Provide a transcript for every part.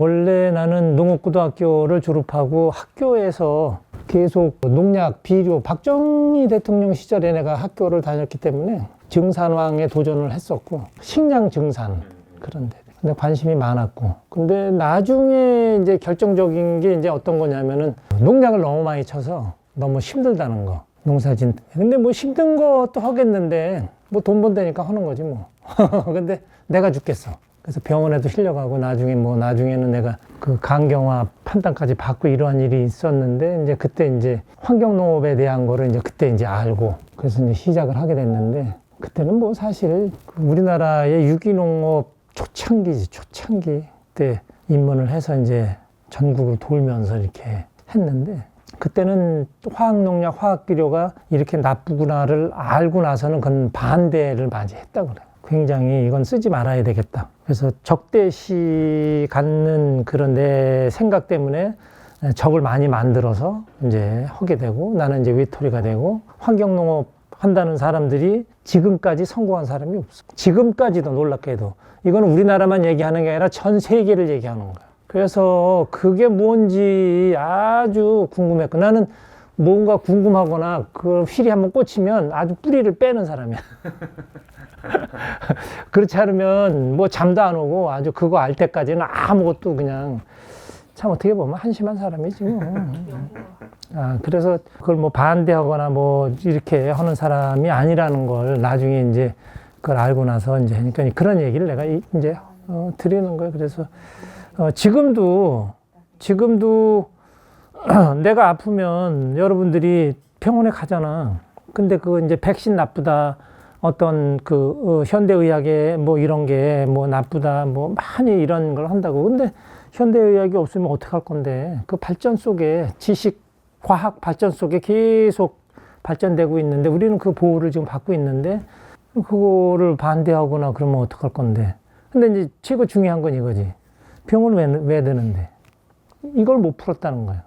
원래 나는 농업고등학교를 졸업하고 학교에서 계속 농약, 비료, 박정희 대통령 시절에 내가 학교를 다녔기 때문에 증산왕에 도전을 했었고, 식량 증산, 그런 데. 근데 관심이 많았고. 근데 나중에 이제 결정적인 게 이제 어떤 거냐면은 농약을 너무 많이 쳐서 너무 힘들다는 거. 농사진. 근데 뭐 힘든 것도 하겠는데 뭐 돈 번다니까 하는 거지 뭐. 근데 내가 죽겠어. 그래서 병원에도 실려가고 나중에는 내가 그 간경화 판단까지 받고 이러한 일이 있었는데 이제 그때 이제 환경농업에 대한 거를 이제 그때 이제 알고 그래서 이제 시작을 하게 됐는데 그때는 뭐 사실 우리나라의 유기농업 초창기 때 입문을 해서 이제 전국을 돌면서 이렇게 했는데 그때는 화학농약, 화학비료가 이렇게 나쁘구나를 알고 나서는 그건 반대를 많이 했다고 그래요. 굉장히 이건 쓰지 말아야 되겠다. 그래서 적대시 갖는 그런 내 생각 때문에 적을 많이 만들어서 이제 하게 되고 나는 이제 외톨이가 되고 환경농업 한다는 사람들이 지금까지 성공한 사람이 없어. 지금까지도 놀랍게도. 이거는 우리나라만 얘기하는 게 아니라 전 세계를 얘기하는 거야. 그래서 그게 뭔지 아주 궁금했고 나는 뭔가 궁금하거나 그 휠이 한번 꽂히면 아주 뿌리를 빼는 사람이야. 그렇지 않으면 뭐 잠도 안 오고 아주 그거 알 때까지는 아무것도 그냥 참 어떻게 보면 한심한 사람이지 뭐. 그래서 그걸 뭐 반대하거나 뭐 이렇게 하는 사람이 아니라는 걸 나중에 이제 그걸 알고 나서 이제 하니까 그런 얘기를 내가 이제 드리는 거예요. 그래서 지금도 내가 아프면 여러분들이 병원에 가잖아. 근데 그거 이제 백신 나쁘다. 어떤 현대의학에 뭐 이런 게 뭐 나쁘다. 뭐 많이 이런 걸 한다고. 근데 현대의학이 없으면 어떡할 건데. 그 발전 속에 지식, 과학 발전 속에 계속 발전되고 있는데 우리는 그 보호를 지금 받고 있는데 그거를 반대하거나 그러면 어떡할 건데. 근데 이제 최고 중요한 건 이거지. 병원 왜 드는데? 이걸 못 풀었다는 거야.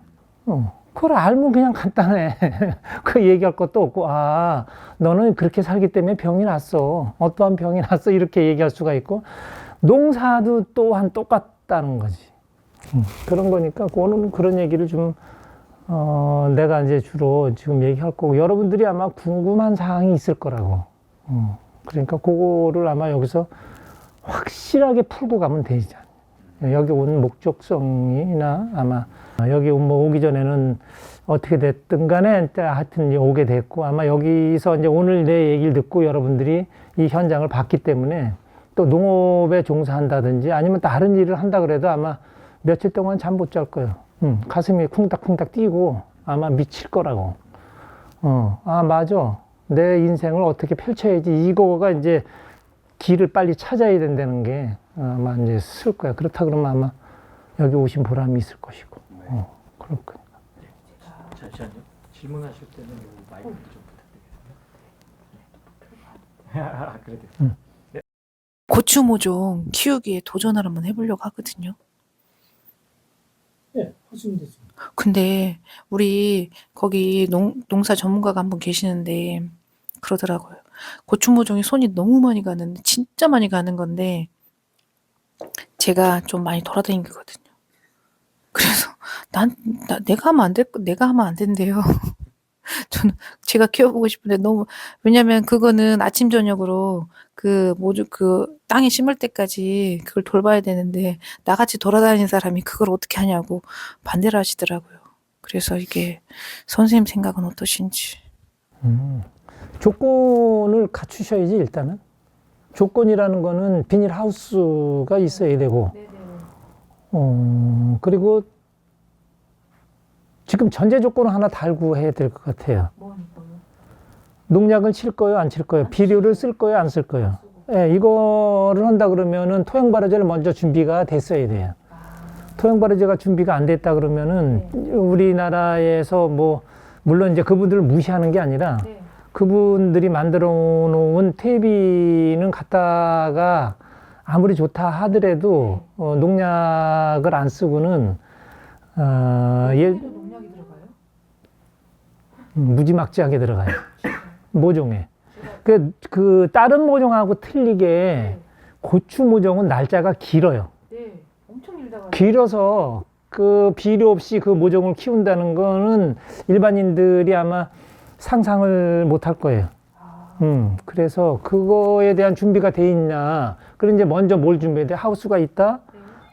그걸 알면 그냥 간단해. 그 얘기할 것도 없고, 너는 그렇게 살기 때문에 병이 났어. 어떠한 병이 났어. 이렇게 얘기할 수가 있고, 농사도 또한 똑같다는 거지. 그런 거니까, 그거는 그런 얘기를 좀, 내가 이제 주로 지금 얘기할 거고, 여러분들이 아마 궁금한 사항이 있을 거라고. 그러니까 그거를 아마 여기서 확실하게 풀고 가면 되지. 여기 온 목적성이나 아마 여기 뭐 오기 전에는 어떻게 됐든 간에 하여튼 이제 오게 됐고 아마 여기서 이제 오늘 내 얘기를 듣고 여러분들이 이 현장을 봤기 때문에 또 농업에 종사한다든지 아니면 다른 일을 한다 그래도 아마 며칠 동안 잠 못 잘 거예요. 가슴이 쿵닥쿵닥 뛰고 아마 미칠 거라고. 맞아. 내 인생을 어떻게 펼쳐야지. 이거가 이제 길을 빨리 찾아야 된다는 게 아마 이제 쓸 거야. 그렇다 그러면 아마 여기 오신 보람이 있을 것이고. 그럴 거니까. 잠시만요. 질문하실 때는 마이크 좀 부탁드리겠습니다. 그래도. 네. 고추 모종 키우기에 도전을 한번 해보려고 하거든요. 네, 하시면 되죠. 근데 우리 거기 농사 전문가가 한 분 계시는데 그러더라고요. 고추 모종이 손이 너무 많이 가는데 진짜 많이 가는 건데 제가 좀 많이 돌아다니거든요. 그래서 내가 하면 안 된대요. 저는 제가 키워보고 싶은데 너무 왜냐면 그거는 아침 저녁으로 그 땅에 심을 때까지 그걸 돌봐야 되는데 나같이 돌아다니는 사람이 그걸 어떻게 하냐고 반대를 하시더라고요. 그래서 이게 선생님 생각은 어떠신지. 조건을 갖추셔야지 일단은. 조건이라는 거는 비닐하우스가 있어야 되고 그리고 지금 전제 조건을 하나 달고 해야 될 것 같아요. 농약을 칠 거예요, 안 칠 거예요? 비료를 쓸 거예요, 안 쓸 거예요? 예, 이거를 한다 그러면은 토양발효제를 먼저 준비가 됐어야 돼요. 토양발효제가 준비가 안 됐다 그러면은 우리나라에서 뭐 물론 이제 그분들을 무시하는 게 아니라 그분들이 만들어 놓은 퇴비는 갖다가 아무리 좋다 하더라도 농약을 안 쓰고는 농약이 들어가요? 무지막지하게 들어가요. 모종에. 그 다른 모종하고 틀리게 고추 모종은 날짜가 길어요. 엄청 길다가 길어서 그 비료 없이 그 모종을 키운다는 거는 일반인들이 아마 상상을 못 할 거예요. 그래서 그거에 대한 준비가 돼 있냐. 그럼 이제 먼저 뭘 준비해야 돼? 하우스가 있다.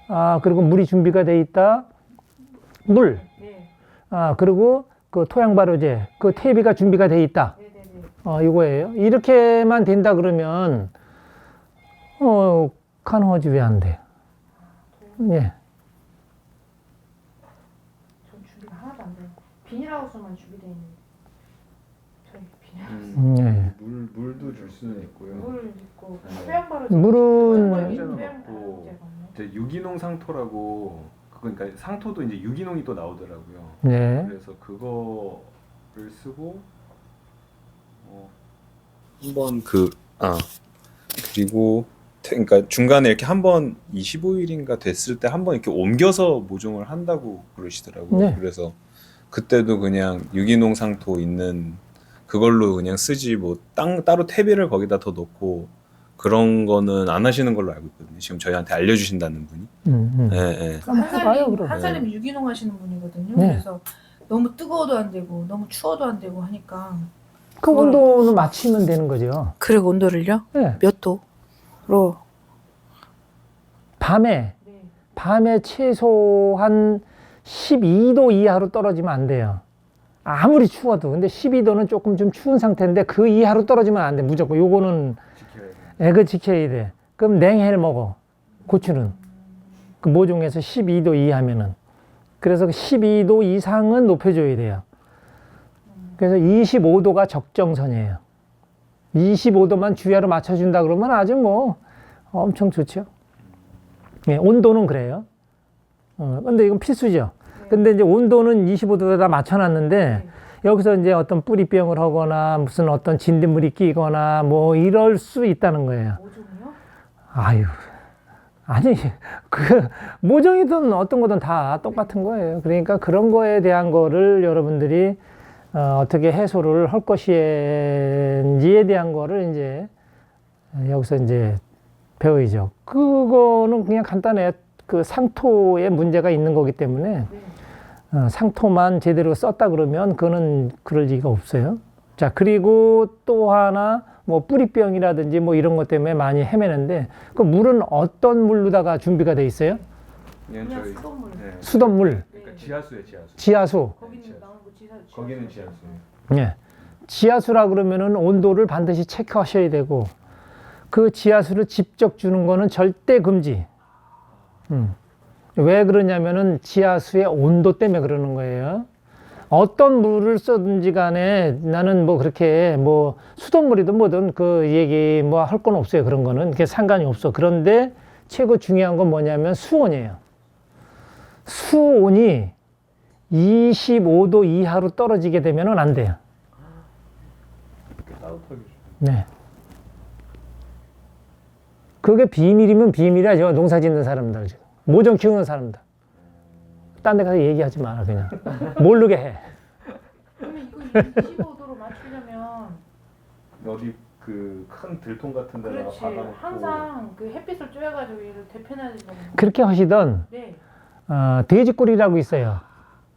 아, 그리고 물이 준비가 돼 있다. 물. 아, 그리고 그 토양 발효제, 그 퇴비가 준비가 돼 있다. 이거예요. 이렇게만 된다 그러면, 가능하지 왜 안 돼? 예. 전 준비가 하나도 안 돼요. 비닐하우스만 준비돼 있는데 저희 비닐하우스 예. 물도 줄 수는 있고요. 물 있고 네. 토양 바로 물은 이제 유기농 상토라고 그러니까 상토도 이제 유기농이 또 나오더라고요. 네. 그래서 그거를 쓰고 한번 그리고 그러니까 중간에 이렇게 한번 25일인가 됐을 때 한번 이렇게 옮겨서 모종을 한다고 그러시더라고요. 네. 그래서 그때도 그냥 유기농 상토 있는 그걸로 그냥 쓰지 뭐 따로 퇴비를 거기다 더 넣고 그런 거는 안 하시는 걸로 알고 있거든요. 지금 저희한테 알려주신다는 분이. 예, 예. 한번 해봐요, 그럼. 한 사람이 유기농 하시는 분이거든요. 네. 그래서 너무 뜨거워도 안 되고 너무 추워도 안 되고 하니까 그 온도는 맞추면 되는 거죠. 그리고 온도를요? 네. 몇 도로? 밤에 최소한 12도 이하로 떨어지면 안 돼요. 아무리 추워도. 근데 12도는 조금 좀 추운 상태인데 그 이하로 떨어지면 안 돼. 무조건. 요거는 애그 지켜야 돼. 그럼 냉해를 먹어. 고추는. 그 모종에서 12도 이하면은. 그래서 12도 이상은 높여줘야 돼요. 그래서 25도가 적정선이에요. 25도만 주야로 맞춰준다 그러면 아주 뭐 엄청 좋죠. 예, 온도는 그래요. 근데 이건 필수죠. 근데 이제 온도는 25도에다 맞춰놨는데 여기서 이제 어떤 뿌리병을 하거나 무슨 어떤 진딧물이 끼거나 뭐 이럴 수 있다는 거예요. 모종이요? 아유. 아니, 그, 모종이든 어떤 거든 다 똑같은 거예요. 그러니까 그런 거에 대한 거를 여러분들이 어떻게 해소를 할 것인지에 대한 거를 이제 여기서 이제 배워야죠. 그거는 그냥 간단해요. 그 상토에 문제가 있는 거기 때문에 상토만 제대로 썼다 그러면 그거는 그럴 리가 없어요. 자, 그리고 또 하나 뭐 뿌리병이라든지 뭐 이런 것 때문에 많이 헤매는데 그 물은 어떤 물로다가 준비가 돼 있어요? 그냥 그냥 저희 수돗물. 네. 수돗물, 그러니까 지하수에 지하수. 지하수. 거기는 나오는 거 지하수. 거기는 지하수. 예. 지하수라 그러면은 온도를 반드시 체크하셔야 되고 그 지하수를 직접 주는 거는 절대 금지. 왜 그러냐면은 지하수의 온도 때문에 그러는 거예요. 어떤 물을 써든지 간에 나는 뭐 그렇게 뭐 수돗물이든 뭐든 그 얘기 뭐 할 건 없어요. 그런 거는. 그게 상관이 없어. 그런데 최고 중요한 건 뭐냐면 수온이에요. 수온이 25도 이하로 떨어지게 되면은 안 돼요. 따뜻하게. 네. 그게 비밀이면 비밀이야. 농사 짓는 사람들, 지금. 모종 키우는 사람들. 딴 데 가서 얘기하지 마라, 그냥. 모르게 해. 그러면 이거 25도로 맞추려면 어디 그 큰 들통 같은 데다가 그렇지. 박아놓고 항상 그 햇빛을 쬐가지고 얘를 데펴놔야 되잖아요. 그렇게 하시던, 네. 돼지꼬리라고 있어요.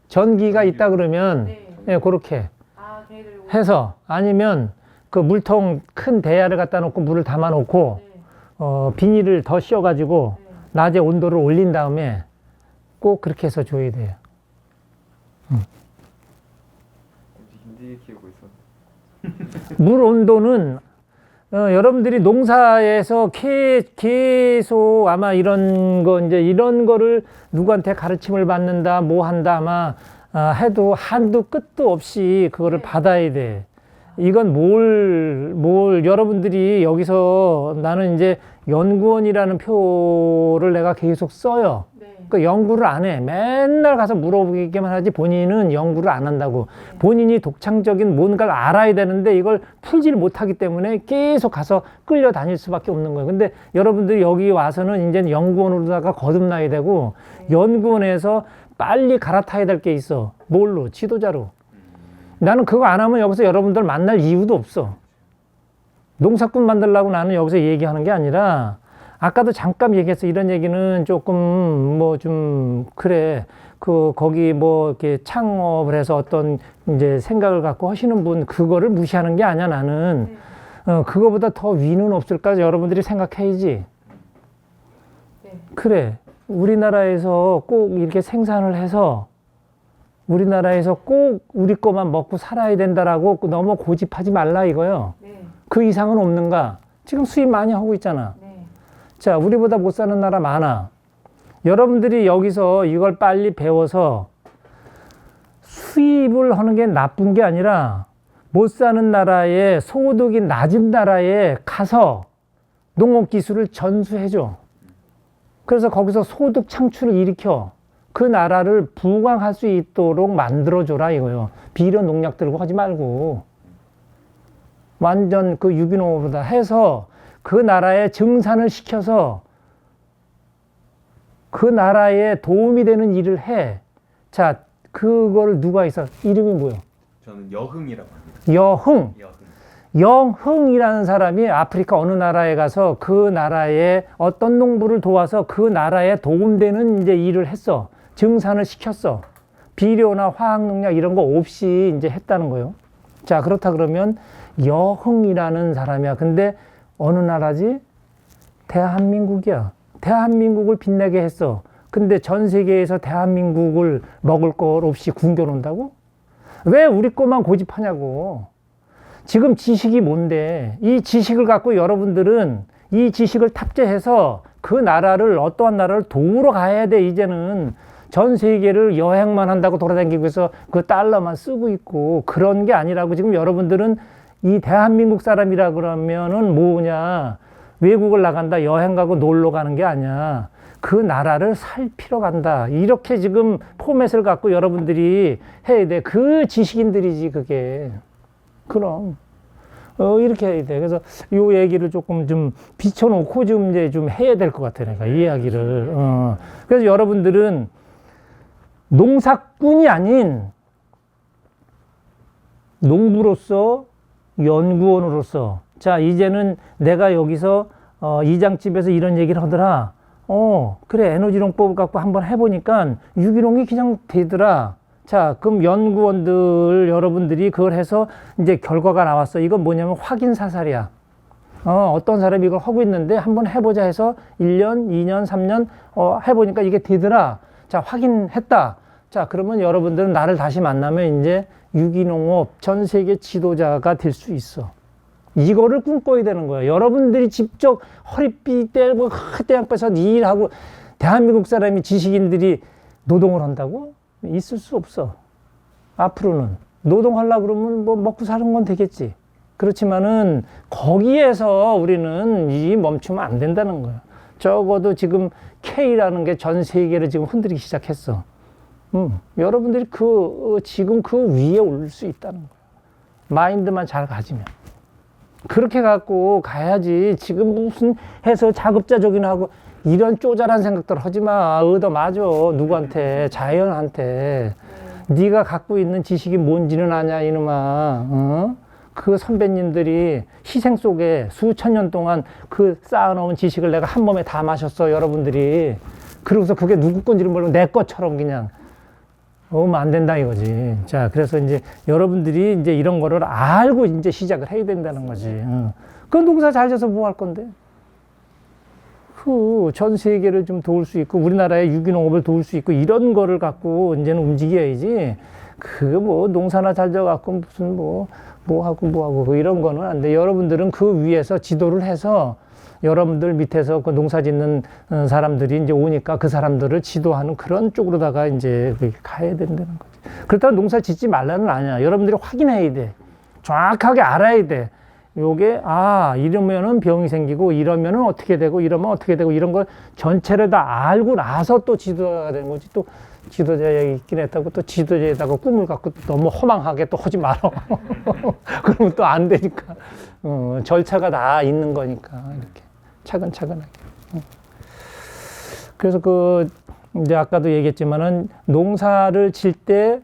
전기가 있다 그러면, 네. 예, 그렇게 아, 걔를 해서, 아니면 그 물통 큰 대야를 갖다 놓고 물을 담아 놓고, 네. 비닐을 더 씌워가지고, 네. 낮에 온도를 올린 다음에 꼭 그렇게 해서 줘야 돼요. 힘들게 키우고 있었는데. 물 온도는 여러분들이 농사에서 계속 아마 이런 거 이제 이런 거를 누구한테 가르침을 받는다 뭐 한다 아마 해도 한도 끝도 없이 그거를 받아야 돼. 이건 뭘 여러분들이 여기서 나는 이제 연구원이라는 표를 내가 계속 써요. 네. 그 연구를 안 해. 맨날 가서 물어보기만 하지 본인은 연구를 안 한다고. 본인이 독창적인 뭔가를 알아야 되는데 이걸 풀지를 못하기 때문에 계속 가서 끌려다닐 수밖에 없는 거예요. 근데 여러분들이 여기 와서는 이제 연구원으로다가 거듭나야 되고 연구원에서 빨리 갈아타야 될 게 있어. 뭘로? 지도자로. 나는 그거 안 하면 여기서 여러분들 만날 이유도 없어. 농사꾼 만들려고 나는 여기서 얘기하는 게 아니라 아까도 잠깐 얘기했어. 이런 얘기는 조금 뭐 좀 그래. 거기 뭐 이렇게 창업을 해서 어떤 이제 생각을 갖고 하시는 분 그거를 무시하는 게 아니야 나는. 그거보다 더 위는 없을까 여러분들이 생각해야지. 그래. 우리나라에서 꼭 이렇게 생산을 해서 우리나라에서 꼭 우리 거만 먹고 살아야 된다라고 너무 고집하지 말라 이거요. 그 이상은 없는가? 지금 수입 많이 하고 있잖아. 자, 우리보다 못 사는 나라 많아. 여러분들이 여기서 이걸 빨리 배워서 수입을 하는 게 나쁜 게 아니라 못 사는 나라에 소득이 낮은 나라에 가서 농업 기술을 전수해줘. 그래서 거기서 소득 창출을 일으켜 그 나라를 부강할 수 있도록 만들어줘라 이거요. 비료 농약 들고 하지 말고 완전 그 유기농으로다 해서 그 나라에 증산을 시켜서 그 나라에 도움이 되는 일을 해. 자, 그걸 누가 있어? 이름이 뭐요? 저는 여흥이라고 합니다. 여흥. 여흥. 여흥이라는 사람이 아프리카 어느 나라에 가서 그 나라의 어떤 농부를 도와서 그 나라에 도움되는 이제 일을 했어. 증산을 시켰어. 비료나 화학농약 이런 거 없이 이제 했다는 거예요. 자, 그렇다 그러면 여흥이라는 사람이야. 근데 어느 나라지? 대한민국이야. 대한민국을 빛나게 했어. 근데 전 세계에서 대한민국을 먹을 것 없이 굶겨놓는다고? 왜 우리 것만 고집하냐고. 지금 지식이 뭔데? 이 지식을 갖고 여러분들은 이 지식을 탑재해서 그 나라를 어떠한 나라를 도우러 가야 돼. 이제는 전 세계를 여행만 한다고 돌아다니고 해서 그 달러만 쓰고 있고 그런 게 아니라고. 지금 여러분들은 이 대한민국 사람이라 그러면은 뭐냐, 외국을 나간다, 여행 가고 놀러 가는 게 아니야. 그 나라를 살피러 간다. 이렇게 지금 포맷을 갖고 여러분들이 해야 돼. 그 지식인들이지 그게. 그럼 이렇게 해야 돼. 그래서 이 얘기를 조금 좀 비춰놓고 좀 이제 좀 해야 될 것 같아. 내가 이 이야기를. 그래서 여러분들은 농사꾼이 아닌 농부로서 연구원으로서, 자, 이제는 내가 여기서 이장집에서 이런 얘기를 하더라. 그래, 에너지농법 갖고 한번 해보니까 유기농이 그냥 되더라. 자, 그럼 연구원들 여러분들이 그걸 해서 이제 결과가 나왔어. 이건 뭐냐면 확인 사살이야. 어떤 사람이 이걸 하고 있는데 한번 해보자 해서 1년, 2년, 3년 해보니까 이게 되더라. 자, 확인했다. 자, 그러면 여러분들은 나를 다시 만나면 이제 유기농업 전 세계 지도자가 될 수 있어. 이거를 꿈꿔야 되는 거야. 여러분들이 직접 허리띠 떼고 떼양 빼서 일하고 대한민국 사람이 지식인들이 노동을 한다고? 있을 수 없어. 앞으로는 노동하려고 그러면 뭐 먹고 사는 건 되겠지. 그렇지만은 거기에서 우리는 멈추면 안 된다는 거야. 적어도 지금 K라는 게 전 세계를 지금 흔들기 시작했어. 여러분들이 지금 그 위에 오를 수 있다는 거야. 마인드만 잘 가지면. 그렇게 갖고 가야지. 지금 무슨 해서 자급자족이나 하고 이런 쪼잘한 생각들 하지 마. 얻어맞아. 누구한테? 자연한테. 네가 갖고 있는 지식이 뭔지는 아냐 이놈아. 그 선배님들이 희생 속에 수천 년 동안 그 쌓아놓은 지식을 내가 한 몸에 다 마셨어. 여러분들이. 그러고서 그게 누구 건지를 모르고 내 것처럼 그냥 오면 안 된다 이거지. 자, 그래서 이제 여러분들이 이제 이런 거를 알고 이제 시작을 해야 된다는 거지. 그 농사 잘 져서 뭐 할 건데? 전 세계를 좀 도울 수 있고 우리나라의 유기농업을 도울 수 있고 이런 거를 갖고 이제는 움직여야지. 뭐 농사나 잘 져갖고 무슨 뭐 하고 이런 거는 안 돼. 여러분들은 그 위에서 지도를 해서 여러분들 밑에서 그 농사 짓는 사람들이 이제 오니까 그 사람들을 지도하는 그런 쪽으로다가 이제 가야 된다는 거지. 그렇다고 농사 짓지 말라는 아니야. 여러분들이 확인해야 돼. 정확하게 알아야 돼. 요게, 이러면은 병이 생기고, 이러면은 어떻게 되고, 이러면 어떻게 되고, 이런 걸 전체를 다 알고 나서 또 지도자가 되는 거지. 또 지도자에 있긴 했다고 또 지도자에다가 꿈을 갖고 또 너무 허망하게 또 하지 말아. 그러면 또 안 되니까. 절차가 다 있는 거니까. 이렇게. 차근차근하게. 그래서 이제 아까도 얘기했지만은 농사를 질 때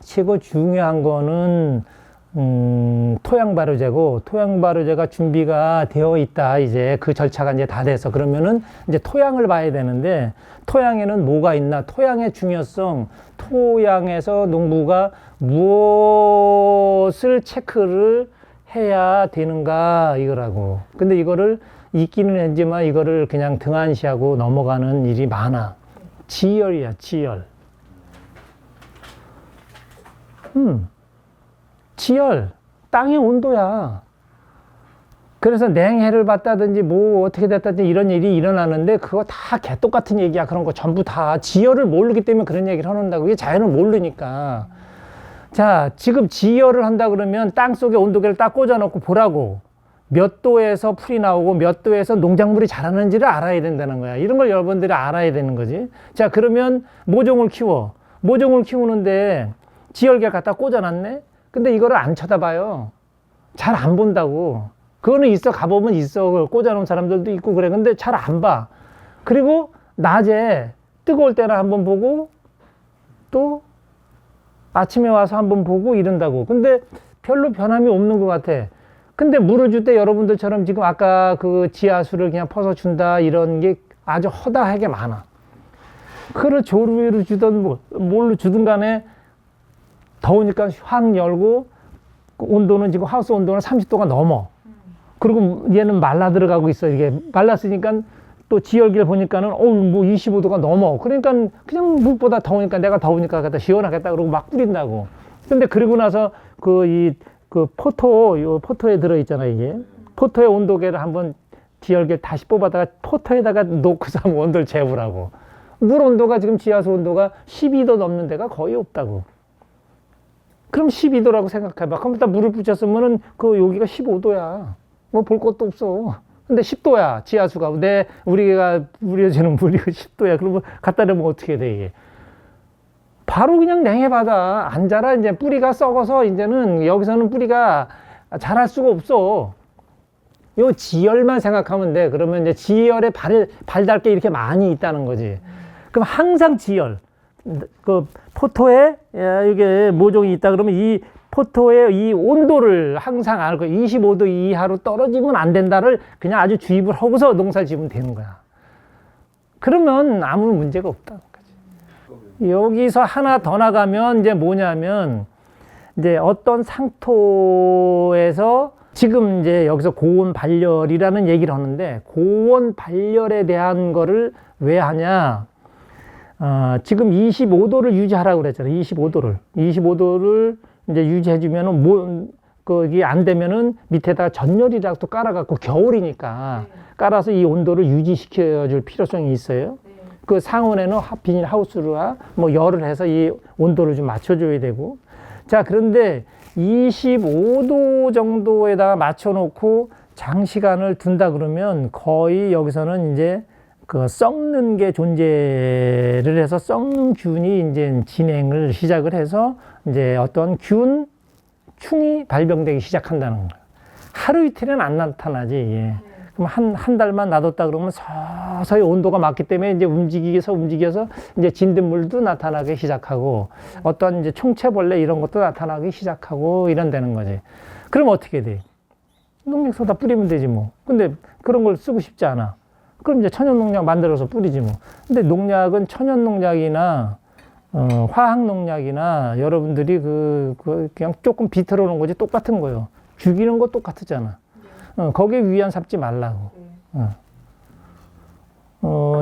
최고 중요한 거는 토양 발효제고, 토양 발효제가 준비가 되어 있다. 이제 그 절차가 이제 다 돼서 그러면은 이제 토양을 봐야 되는데, 토양에는 뭐가 있나? 토양의 중요성, 토양에서 농부가 무엇을 체크를 해야 되는가 이거라고. 근데 이거를 있기는 했지만 이거를 그냥 등한시하고 넘어가는 일이 많아. 지열이야, 지열. 지열, 땅의 온도야. 그래서 냉해를 받다든지 뭐 어떻게 됐다든지 이런 일이 일어나는데 그거 다 개똑같은 얘기야. 그런 거 전부 다 지열을 모르기 때문에 그런 얘기를 하는다고. 이게 자연을 모르니까. 자, 지금 지열을 한다 그러면 땅 속에 온도계를 딱 꽂아놓고 보라고. 몇 도에서 풀이 나오고 몇 도에서 농작물이 자라는지를 알아야 된다는 거야. 이런 걸 여러분들이 알아야 되는 거지. 자, 그러면 모종을 키워. 모종을 키우는데 지열계를 갖다 꽂아놨네? 근데 이거를 안 쳐다봐요. 잘 안 본다고. 그거는 있어. 가보면 있어. 꽂아놓은 사람들도 있고 그래. 근데 잘 안 봐. 그리고 낮에 뜨거울 때는 한번 보고 또 아침에 와서 한번 보고 이런다고. 근데 별로 변함이 없는 것 같아. 근데 물을 줄 때 여러분들처럼 지금 아까 그 지하수를 그냥 퍼서 준다 이런 게 아주 허다하게 많아. 그걸 조류로 주든 뭘로 주든 간에 더우니까 확 열고 온도는 지금 하우스 온도는 30도가 넘어. 그리고 얘는 말라 들어가고 있어. 이게 말랐으니까 또 지열기를 보니까는 뭐 25도가 넘어. 그러니까 그냥 물보다 더우니까 내가 더우니까 갖다 시원하겠다 그러고 막 뿌린다고. 근데 그러고 나서 요 포토에 들어있잖아, 이게. 포토의 온도계를 한번 지열기를 다시 뽑아다가 포토에다가 놓고서 한번 온도를 재보라고. 물 온도가 지금 지하수 온도가 12도 넘는 데가 거의 없다고. 그럼 12도라고 생각해봐. 그럼 일단 물을 붙였으면은 여기가 15도야. 뭐 볼 것도 없어. 근데 10도야, 지하수가. 우리가 주는 물이 10도야. 그러면 갖다 대면 어떻게 돼, 이게? 바로 그냥 냉해바다. 안 자라, 이제 뿌리가 썩어서 이제는 여기서는 뿌리가 자랄 수가 없어. 요 지열만 생각하면 돼. 그러면 이제 지열에 발 닿게 이렇게 많이 있다는 거지. 그럼 항상 지열. 그 포토에 이게 모종이 있다 그러면 이 포토의 이 온도를 항상 알고 25도 이하로 떨어지면 안 된다를 그냥 아주 주입을 하고서 농사를 지으면 되는 거야. 그러면 아무 문제가 없다. 여기서 하나 더 나가면 이제 뭐냐면 이제 어떤 상토에서 지금 이제 여기서 고온 발열이라는 얘기를 하는데 고온 발열에 대한 거를 왜 하냐? 지금 25도를 유지하라고 그랬잖아요. 25도를 이제 유지해주면은 이게 안 되면은 밑에다가 전열이라고 또 깔아갖고 겨울이니까 깔아서 이 온도를 유지시켜줄 필요성이 있어요. 그 상온에는 비닐 하우스로 뭐 열을 해서 이 온도를 좀 맞춰줘야 되고. 자, 그런데 25도 정도에다가 맞춰놓고 장시간을 둔다 그러면 거의 여기서는 이제 그 썩는 게 존재를 해서 썩는 균이 이제 진행을 시작을 해서 이제 어떤 충이 발병되기 시작한다는 거예요. 하루 이틀은 안 나타나지. 예. 그럼 한 달만 놔뒀다 그러면 서서히 온도가 맞기 때문에 이제 움직여서 이제 진딧물도 나타나기 시작하고 어떤 이제 총체벌레 이런 것도 나타나기 시작하고 이런다는 거지. 그럼 어떻게 돼? 농약소다 뿌리면 되지 뭐. 근데 그런 걸 쓰고 싶지 않아. 그럼 이제 천연농약 만들어서 뿌리지 뭐. 근데 농약은 천연농약이나 화학농약이나 여러분들이 그냥 조금 비틀어 놓은 거지 똑같은 거예요. 죽이는 거 똑같잖아. 거기에 위안 삼지 말라고.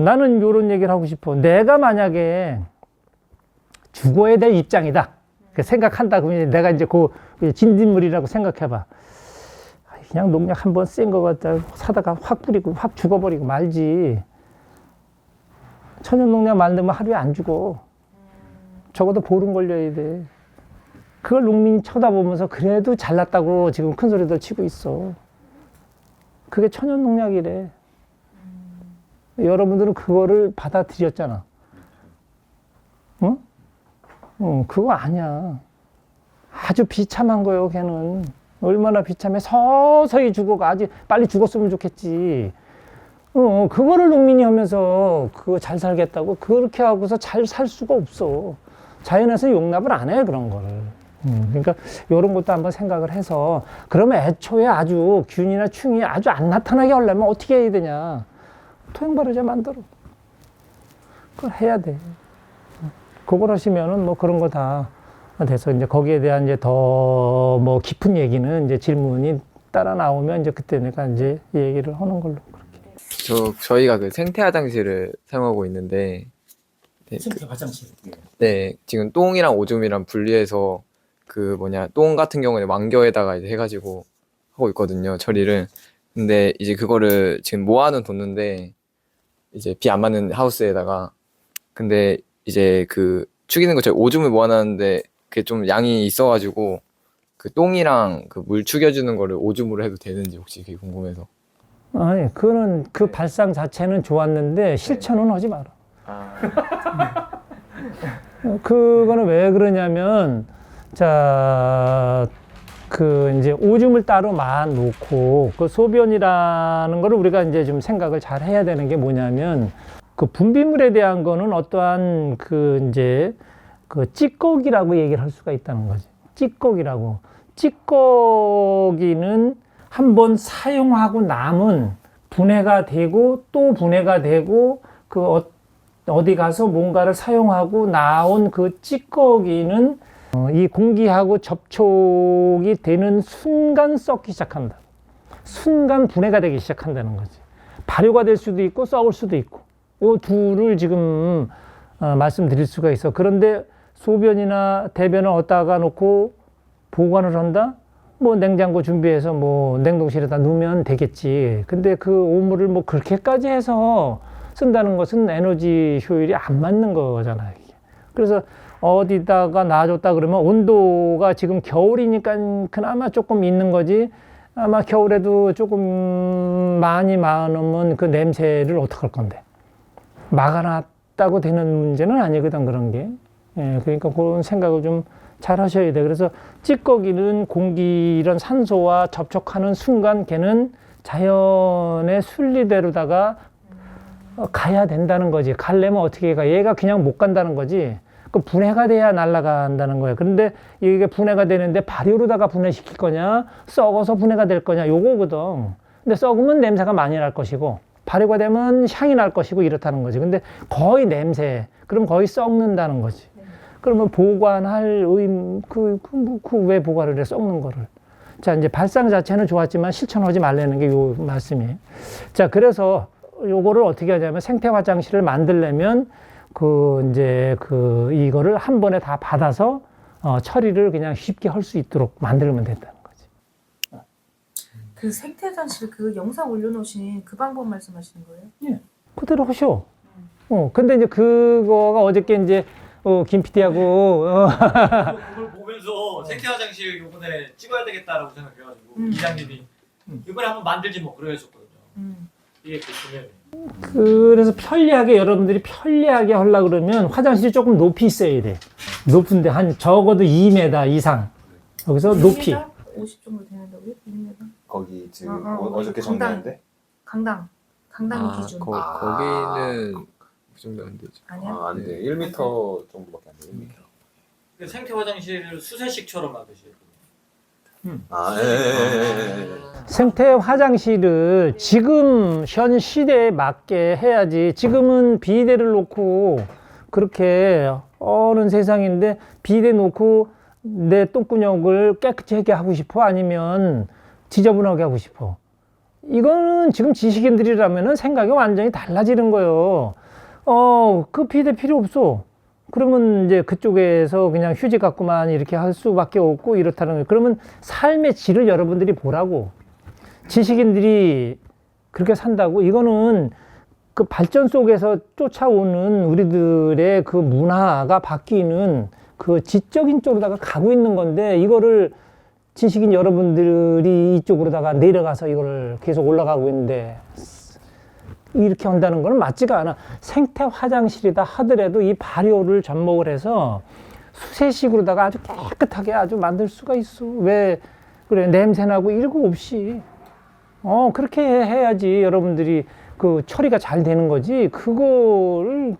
나는 요런 얘기를 하고 싶어. 내가 만약에 죽어야 될 입장이다. 생각한다. 그러면 내가 이제 진딧물이라고 생각해봐. 그냥 농약 한번 센 거 갖다 사다가 확 뿌리고 확 죽어버리고 말지. 천연농약 만들면 하루에 안 죽어. 적어도 보름 걸려야 돼. 그걸 농민이 쳐다보면서 그래도 잘났다고 지금 큰 소리들 치고 있어. 그게 천연농약이래. 여러분들은 그거를 받아들였잖아. 응? 그거 아니야. 아주 비참한 거예요, 걔는. 얼마나 비참해. 서서히 죽어가. 아직 빨리 죽었으면 좋겠지. 그거를 농민이 하면서 그거 잘 살겠다고 그렇게 하고서 잘 살 수가 없어. 자연에서 용납을 안 해, 그런 거를. 그러니까 이런 것도 한번 생각을 해서 그러면 애초에 아주 균이나 충이 아주 안 나타나게 하려면 어떻게 해야 되냐. 토양발효제 만들어. 그걸 해야 돼. 그걸 하시면은 뭐 그런 거 다 돼서 이제 거기에 대한 이제 더 뭐 깊은 얘기는 이제 질문이 따라 나오면 이제 그때 내가 이제 얘기를 하는 걸로. 저희가 그 생태 화장실을 사용하고 있는데 네, 생태 화장실. 네, 지금 똥이랑 오줌이랑 분리해서 그 똥 같은 경우는 왕겨에다가 이제 해가지고 하고 있거든요, 처리를. 근데 이제 그거를 지금 모아는 뒀는데 이제 비 안 맞는 하우스에다가. 근데 이제 그 축이는 거 저희 오줌을 모아놨는데 그게 좀 양이 있어가지고 그 똥이랑 그 물 축여주는 거를 오줌으로 해도 되는지 혹시 그게 궁금해서. 아니, 그거는 그 발상 자체는 좋았는데 실천은 하지 마라. 그거는 왜 그러냐면, 자, 그 이제 오줌을 따로 놓고 그 소변이라는 거를 우리가 이제 좀 생각을 잘 해야 되는 게 뭐냐면, 그 분비물에 대한 거는 어떠한 그 이제 그 찌꺼기라고 얘기를 할 수가 있다는 거지. 찌꺼기라고. 찌꺼기는 한번 사용하고 남은 분해가 되고 또 분해가 되고 그 어디 가서 뭔가를 사용하고 나온 그 찌꺼기는 이 공기하고 접촉이 되는 순간 썩기 시작한다. 순간 분해가 되기 시작한다는 거지. 발효가 될 수도 있고 썩을 수도 있고. 이 둘을 지금 말씀드릴 수가 있어. 그런데 소변이나 대변을 어디다가 놓고 보관을 한다? 뭐 냉장고 준비해서 뭐 냉동실에다 놓으면 되겠지. 근데 그 오물을 뭐 그렇게까지 해서 쓴다는 것은 에너지 효율이 안 맞는 거잖아요. 그래서 어디다가 놔줬다 그러면 온도가 지금 겨울이니까 그나마 조금 있는 거지. 아마 겨울에도 조금 많이 많으면 그 냄새를 어떡할 건데. 막아놨다고 되는 문제는 아니거든, 그런 게. 예, 그러니까 그런 생각을 좀 잘 하셔야 돼. 그래서 찌꺼기는 공기 이런 산소와 접촉하는 순간 걔는 자연의 순리대로다가 가야 된다는 거지. 가려면 어떻게 가? 얘가 그냥 못 간다는 거지. 그 분해가 돼야 날아간다는 거예요. 그런데 이게 분해가 되는데 발효로다가 분해시킬 거냐, 썩어서 분해가 될 거냐, 요거거든. 근데 썩으면 냄새가 많이 날 것이고, 발효가 되면 향이 날 것이고 이렇다는 거지. 근데 거의 냄새, 그럼 거의 썩는다는 거지. 그러면 보관할 왜 보관을 해, 썩는 거를. 자, 이제 발상 자체는 좋았지만 실천하지 말라는 게 요 말씀이에요. 자, 그래서 요거를 어떻게 하냐면 생태 화장실을 만들려면 이거를 한 번에 다 받아서 처리를 그냥 쉽게 할 수 있도록 만들면 된다는 거지. 그 생태 화장실 그 영상 올려놓으신 그 방법 말씀하시는 거예요? 예. 그대로 하셔. 근데 이제 그거가 어저께 이제 김 PD하고 그걸 보면서 생태 화장실 이번에 찍어야 되겠다라고 생각해가지고 이장님이 이번에 한번 만들지 뭐 그러셨거든요. 이게 보시면 그래서 여러분들이 편리하게 하려고 그러면 화장실이 조금 높이 있어야 돼. 높은데 한 적어도 2m 이상. 여기서 높이. 50 정도 되는다고요? 2m? 거기 지금 어저께 정리했는데? 강당 기준. 거기는 그 정도 안 되죠. 아니야? 안 돼. 1m 정도밖에 안 돼. 1m. 그 생태 화장실을 수세식처럼 만드셔야 돼요. 생태 화장실을 지금 현 시대에 맞게 해야지. 지금은 비데를 놓고 그렇게 어른 세상인데 비데 놓고 내 똥구녕을 깨끗하게 하고 싶어? 아니면 지저분하게 하고 싶어? 이거는 지금 지식인들이라면 생각이 완전히 달라지는 거예요. 그 비데 필요 없어. 그러면 이제 그쪽에서 그냥 휴지 갖고만 이렇게 할 수밖에 없고 이렇다는 거예요. 그러면 삶의 질을 여러분들이 보라고. 지식인들이 그렇게 산다고? 이거는 그 발전 속에서 쫓아오는 우리들의 그 문화가 바뀌는 그 지적인 쪽으로다가 가고 있는 건데, 이거를 지식인 여러분들이 이쪽으로다가 내려가서 이거를 계속 올라가고 있는데, 이렇게 한다는 거는 맞지가 않아. 생태 화장실이다 하더라도 이 발효를 접목을 해서 수세식으로다가 아주 깨끗하게 아주 만들 수가 있어. 왜 그래? 냄새나고 이런 거 없이. 그렇게 해야지 여러분들이 그 처리가 잘 되는 거지. 그거를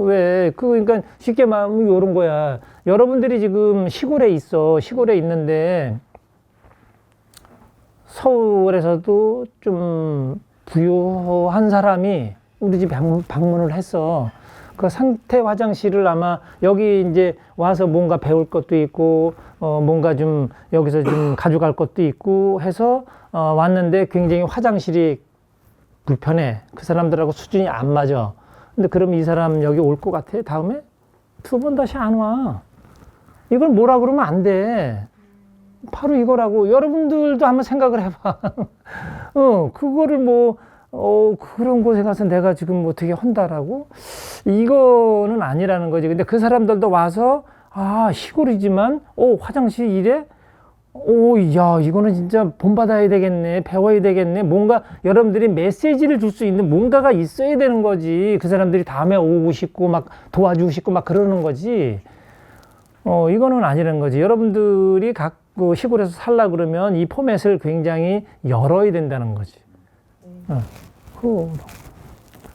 왜? 그러니까 쉽게 말하면 이런 거야. 여러분들이 지금 시골에 있어. 시골에 있는데 서울에서도 좀 부유한 사람이 우리 집 방문을 했어. 그 상태 화장실을 아마 여기 이제 와서 뭔가 배울 것도 있고, 뭔가 좀 여기서 좀 가져갈 것도 있고 해서 왔는데 굉장히 화장실이 불편해. 그 사람들하고 수준이 안 맞아. 근데 그럼 이 사람 여기 올 것 같아? 다음에? 2번 다시 안 와. 이걸 뭐라 그러면 안 돼. 바로 이거라고. 여러분들도 한번 생각을 해봐. 그거를 뭐, 그런 곳에 가서 내가 지금 어떻게 한다라고? 이거는 아니라는 거지. 근데 그 사람들도 와서, 아, 시골이지만, 화장실 이래? 야, 이거는 진짜 본받아야 되겠네. 배워야 되겠네. 뭔가 여러분들이 메시지를 줄 수 있는 뭔가가 있어야 되는 거지. 그 사람들이 다음에 오고 싶고, 막 도와주고 싶고, 막 그러는 거지. 이거는 아니라는 거지. 여러분들이 그 시골에서 살라 그러면 이 포맷을 굉장히 열어야 된다는 거지.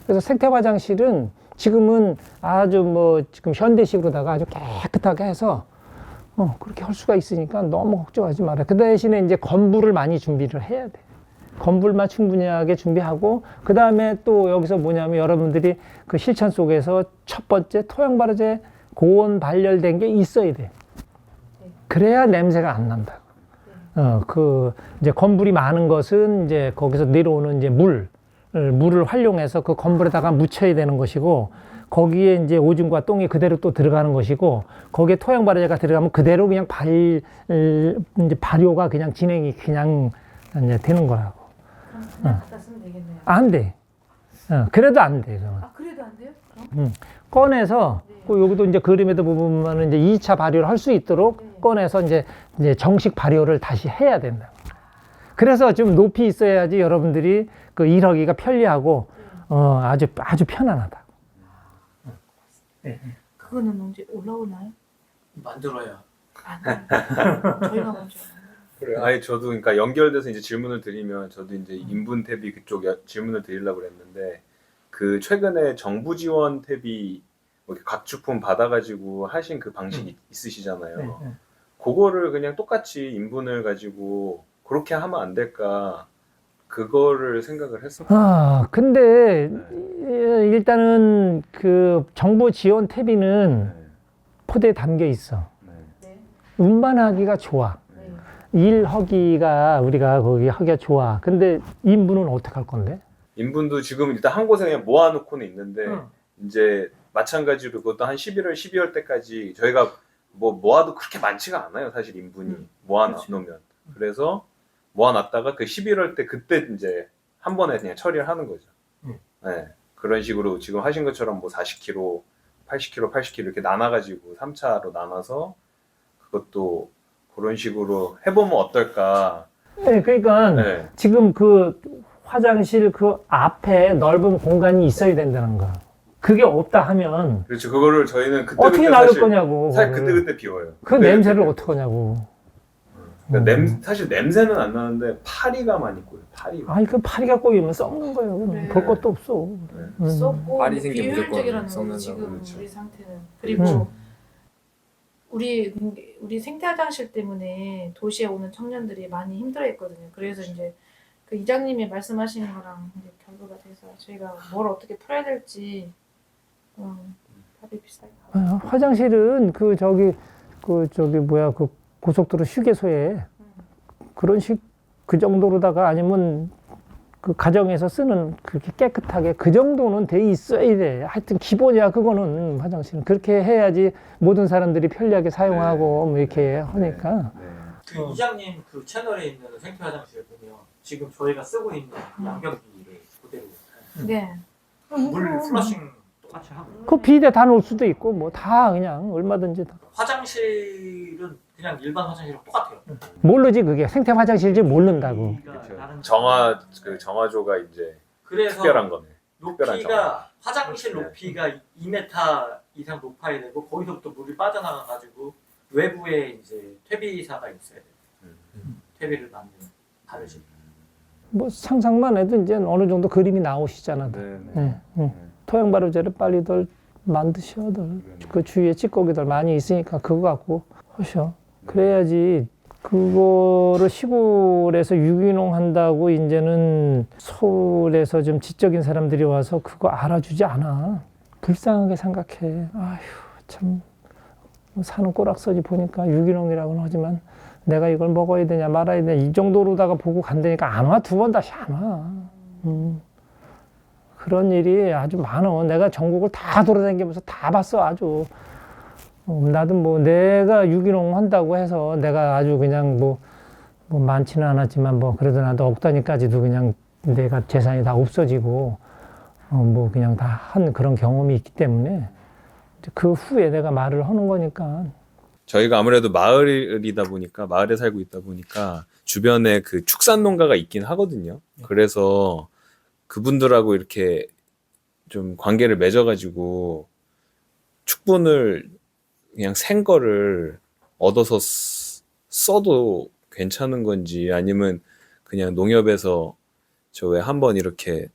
그래서 생태 화장실은 지금은 아주 뭐 지금 현대식으로다가 아주 깨끗하게 해서 그렇게 할 수가 있으니까 너무 걱정하지 마라. 그 대신에 이제 건물을 많이 준비를 해야 돼. 건물만 충분하게 준비하고 그 다음에 또 여기서 뭐냐면 여러분들이 그 실천 속에서 첫 번째 토양 발효제 고온 발열된 게 있어야 돼. 그래야 냄새가 안 난다고. 그 이제 건물이 많은 것은 이제 거기서 내려오는 이제 물을 활용해서 그 건물에다가 묻혀야 되는 것이고 거기에 이제 오줌과 똥이 그대로 또 들어가는 것이고 거기에 토양 발효제가 들어가면 그대로 그냥 이제 발효가 그냥 진행이 그냥 이제 되는 거라고. 그럼 그냥 갖다 쓰면 되겠네요. 안 돼. 그래도 안 돼. 아, 그래도 안 돼요? 그럼? 꺼내서 그 여기도 이제 그림에도 보면 이제 2차 발효를 할 수 있도록 꺼내서 이제 정식 발효를 다시 해야 된다. 그래서 좀 높이 있어야지 여러분들이 그 일하기가 편리하고 아주 편안하다. 그거는 언제 올라오나요? 만들어야. 저희가 먼저. 그래. 아니 저도 그러니까 연결돼서 이제 질문을 드리면 저도 이제 인분 탭이 그쪽 질문을 드리려고 그랬는데 그 최근에 정부 지원 탭이 뭐 이렇게 각주품 받아가지고 하신 그 방식이 있으시잖아요. 그거를 그냥 똑같이 인분을 가지고 그렇게 하면 안 될까 그거를 생각을 했었어요. 근데 일단은 그 정부 지원 탭이는 포대에 담겨 있어. 네. 운반하기가 좋아. 일하기가 우리가 거기 하기가 좋아. 근데 인분은 어떻게 할 건데? 인분도 지금 일단 한 곳에 그냥 모아놓고는 있는데 이제 마찬가지로 그것도 한 11월, 12월 때까지 저희가 뭐 모아도 그렇게 많지가 않아요. 사실 인분이 모아놓으면. 그래서 모아놨다가 그 11월 때 그때 이제 한 번에 그냥 처리를 하는 거죠. 네. 그런 식으로 지금 하신 것처럼 뭐 40kg, 80kg, 80kg 이렇게 나눠가지고 3차로 나눠서 그것도 그런 식으로 해보면 어떨까. 네, 그러니까 네. 지금 그 화장실 그 앞에 넓은 공간이 있어야 된다는 거. 그게 없다 하면 그렇죠. 그거를 저희는 그때 어떻게 나를 거냐고. 사실 그때 비워요. 그 냄새를 어떻게 하냐고. 그러니까 사실 냄새는 안 나는데 파리가 많이 꼬여요. 파리가. 아니 그 파리가 꼬이면 썩는 거예요. 네. 볼 것도 없어. 썩고 말이 생기면 무조건 비효율적이라는 썩는다고. 거죠. 지금 그렇죠. 우리 상태는. 그리고 우리 생태 화장실 때문에 도시에 오는 청년들이 많이 힘들어했거든요. 그래서 이제 그 이장님이 말씀하신 거랑 이제 결부가 돼서 저희가 뭘 어떻게 풀어야 될지 답이 비슷하게. 화장실은 그 고속도로 휴게소에 그런 그 정도로다가 아니면 그 가정에서 쓰는 그렇게 깨끗하게 그 정도는 돼 있어야 돼. 하여튼 기본이야 그거는 화장실은. 그렇게 해야지 모든 사람들이 편리하게 사용하고 뭐 이렇게 하니까. 그 이장님 그 채널에 있는 생태 화장실 보면 지금 저희가 쓰고 있는 양변기를 그대로 네. 물 플러싱 똑같이 하고 그 비대 다 놓을 수도 있고 뭐 다 그냥 얼마든지 다. 화장실은 그냥 일반 화장실이랑 똑같아요. 모르지 그게 생태 화장실인지 모른다고. 정화조가 이제 그래서 특별한 거네. 특별한 높이가 화장실 그렇지. 높이가 2m 이상 높아야 되고 거기서부터 물이 빠져나가 가지고 외부에 이제 퇴비사가 있어야 돼요. 퇴비를 만드는 바르실. 뭐 상상만 해도 이제 어느 정도 그림이 나오시잖아. 네. 네. 토양 발효제를 빨리들 만드셔들. 그 주위에 찌꺼기들 많이 있으니까 그거 갖고 하셔. 그래야지. 그거를 시골에서 유기농 한다고 이제는 서울에서 좀 지적인 사람들이 와서 그거 알아주지 않아. 불쌍하게 생각해. 아휴, 참. 사는 꼬락서지 보니까 유기농이라고는 하지만 내가 이걸 먹어야 되냐 말아야 되냐 이 정도로다가 보고 간다니까 안 와. 두 번 다시 안 와. 그런 일이 아주 많어. 내가 전국을 다 돌아다니면서 다 봤어. 아주. 나도 뭐 내가 유기농 한다고 해서 내가 아주 그냥 뭐 많지는 않았지만 뭐 그래도 나도 억 단위까지도 그냥 내가 재산이 다 없어지고 뭐 그냥 다 한 그런 경험이 있기 때문에 그 후에 내가 말을 하는 거니까. 저희가 아무래도 마을이다 보니까 마을에 살고 있다 보니까 주변에 그 축산 농가가 있긴 하거든요. 그래서 그분들하고 이렇게 좀 관계를 맺어가지고 축분을 그냥 생 거를 얻어서 써도 괜찮은 건지 아니면 그냥 농협에서 저 왜 한번 이렇게